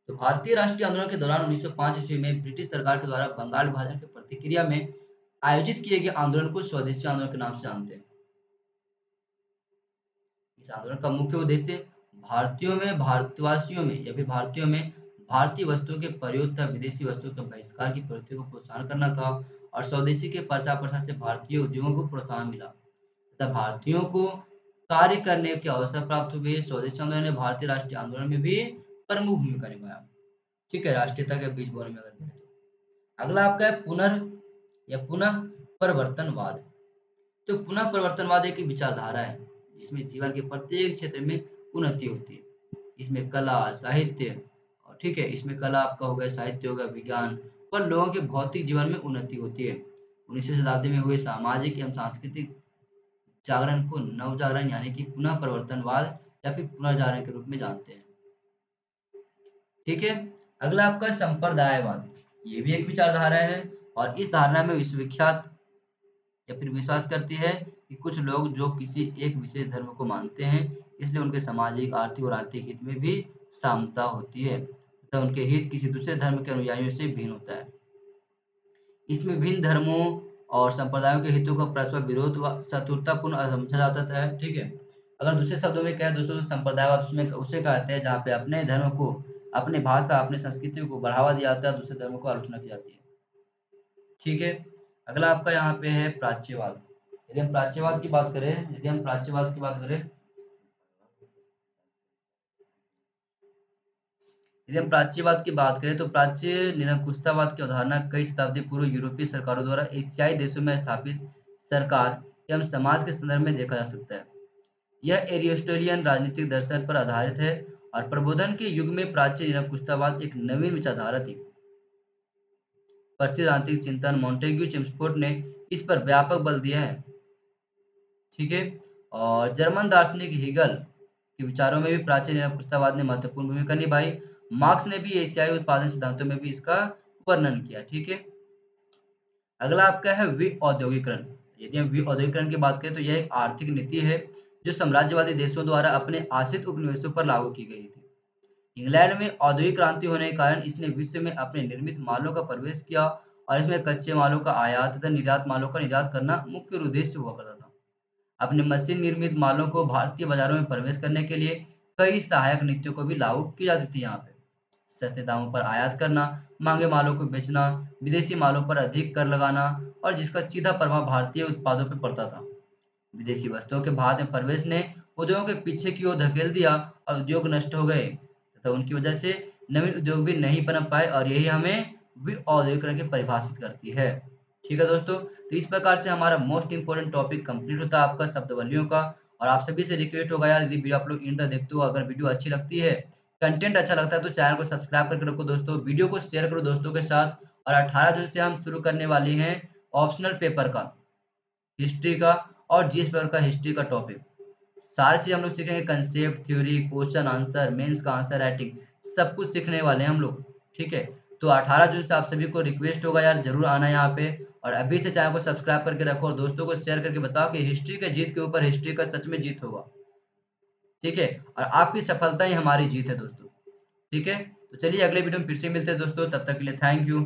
तो भारतीय राष्ट्रीय आंदोलन के दौरान 1905 ईस्वी में ब्रिटिश सरकार के द्वारा बंगाल विभाजन की प्रतिक्रिया में आयोजित किए गए आंदोलन को स्वदेशी आंदोलन के नाम से जानते हैं। इस आंदोलन का मुख्य उद्देश्य भारतीयों में या फिर भारतीयों में भारतीय वस्तुओं के प्रयोग तथा विदेशी वस्तुओं के बहिष्कार की प्रवृत्ति को प्रोत्साहन करना था और स्वदेशी के प्रचार प्रसार से भारतीय उद्योगों को प्रोत्साहन मिला तथा भारतीयों को कार्य करने के अवसर प्राप्त हुए। स्वदेशी आंदोलन ने भारतीय राष्ट्रीय आंदोलन में भी प्रमुख भूमिका निभाया। ठीक है, राष्ट्रीयता के बीच बोल में अगर बोले तो अगला आपका है पुनः परिवर्तनवाद। तो पुनः परिवर्तनवाद एक विचारधारा है जिसमें जीवन के प्रत्येक क्षेत्र में उन्नति होती है। इसमें कला, साहित्य और ठीक है, इसमें कला आपका हो गया, साहित्य हो गया, विज्ञान और लोगों के भौतिक जीवन में उन्नति होती है। 19वीं शताब्दी में हुए सामाजिक एवं सांस्कृतिक जागरण को नवजागरण यानी कि पुनः परिवर्तनवाद या फिर पुनर्जागरण के रूप में जानते हैं। ठीक है, अगला आपका संप्रदायवाद। ये भी एक विचारधारा है और इस धारणा में विश्वविख्यात या फिर विश्वास करती है कि कुछ लोग जो किसी एक विशेष धर्म को मानते हैं इसलिए उनके सामाजिक, आर्थिक और आर्थिक हित में भी समानता होती है तथा उनके हित किसी दूसरे धर्म के अनुयायियों से भिन्न होता है। इसमें भिन्न धर्मों और संप्रदायों के हितों का परस्पर विरोध व शत्रुतापूर्ण समझा जाता है। ठीक है, अगर दूसरे शब्दों में कहें दोस्तों तो संप्रदायवाद उसमें उसे कहते हैं जहाँ पे अपने धर्म को, अपने भाषा, अपने संस्कृति को बढ़ावा दिया जाता है, दूसरे धर्मों को आलोचना की जाती है। ठीक है, अगला आपका यहाँ पे है प्राच्यवाद। यदि हम प्राच्यवाद की बात करें तो प्राच्य निरंकुशतावाद की अवधारणा कई शताब्दी पूर्व यूरोपीय सरकारों द्वारा एशियाई देशों में स्थापित सरकार एवं समाज के संदर्भ में देखा जा सकता है। यह एरिस्टोटेलियन राजनीतिक दर्शन पर आधारित है और प्रबोधन के युग में प्राच्य निरंकुशतावाद एक नवीन विचारधारा थी। प्रसिद्ध राजनीतिक चिंतन मॉन्टेग्यू चेम्सफोर्ड ने इस पर व्यापक बल दिया है। ठीक है, और जर्मन दार्शनिक हीगल के विचारों में भी प्राचीन निरंकुशतावाद ने महत्वपूर्ण भूमिका निभाई। मार्क्स ने भी एशियाई उत्पादन सिद्धांतों में भी इसका वर्णन किया। ठीक है, अगला आपका है विऔद्योगिकरण। यदि हम विऔद्योगिकरण की बात करें तो यह एक आर्थिक नीति है जो साम्राज्यवादी देशों द्वारा अपने आश्रित उपनिवेशों पर लागू की गई थी। इंग्लैंड में औद्योगिक क्रांति होने के कारण इसने विश्व में अपने निर्मित मालों का प्रवेश किया और इसमें कच्चे मालों का आयात तथा निर्यात मालों का निर्यात करना मुख्य उद्देश्य हुआ करता था। अपने मशीन निर्मित मालों को भारतीय बाजारों में प्रवेश करने के लिए कई सहायक नीतियों को भी लागू की जाती थी। यहाँ पे सस्ते दामों पर आयात करना, महंगे मालों को बेचना, विदेशी मालों पर अधिक कर लगाना और जिसका सीधा प्रभाव भारतीय उत्पादों पर पड़ता था। विदेशी वस्तुओं के भारत में प्रवेश ने उद्योगों के पीछे की ओर धकेल दिया और उद्योग नष्ट हो गए तथा उनकी वजह से नवीन उद्योग भी नहीं पनप पाए और यही हमें विऔद्योगिकरण की परिभाषित करती है। ठीक है दोस्तों, तो इस प्रकार से हमारा मोस्ट इंपोर्टेंट टॉपिक कंप्लीट होता है आपका शब्दवलियों का। और आप सभी से रिक्वेस्ट होगा यार, यदि वीडियो आप लोग इन तक देखते हो, अगर वीडियो अच्छी लगती है, कंटेंट अच्छा लगता है तो चैनल को सब्सक्राइब करके रखो दोस्तों, वीडियो को शेयर करो दोस्तों के साथ। और 18 जून से हम शुरू करने वाले हैं ऑप्शनल पेपर का, हिस्ट्री का और जीएस पेपर का हिस्ट्री का टॉपिक। सारी चीज हम लोग सीखेंगे, concept, theory, question answer, mains का आंसर राइटिंग, सब कुछ सीखने वाले हैं हम लोग। ठीक है, तो 18 जून से आप सभी को रिक्वेस्ट होगा यार जरूर आना यहाँ पे। और अभी से चैनल को सब्सक्राइब करके रखो और दोस्तों को शेयर करके बताओ कि हिस्ट्री के जीत के ऊपर हिस्ट्री का सच में जीत होगा। ठीक है, और आपकी सफलता ही हमारी जीत है दोस्तों। ठीक है, तो चलिए अगले वीडियो में फिर से मिलते हैं दोस्तों, तब तक के लिए थैंक यू।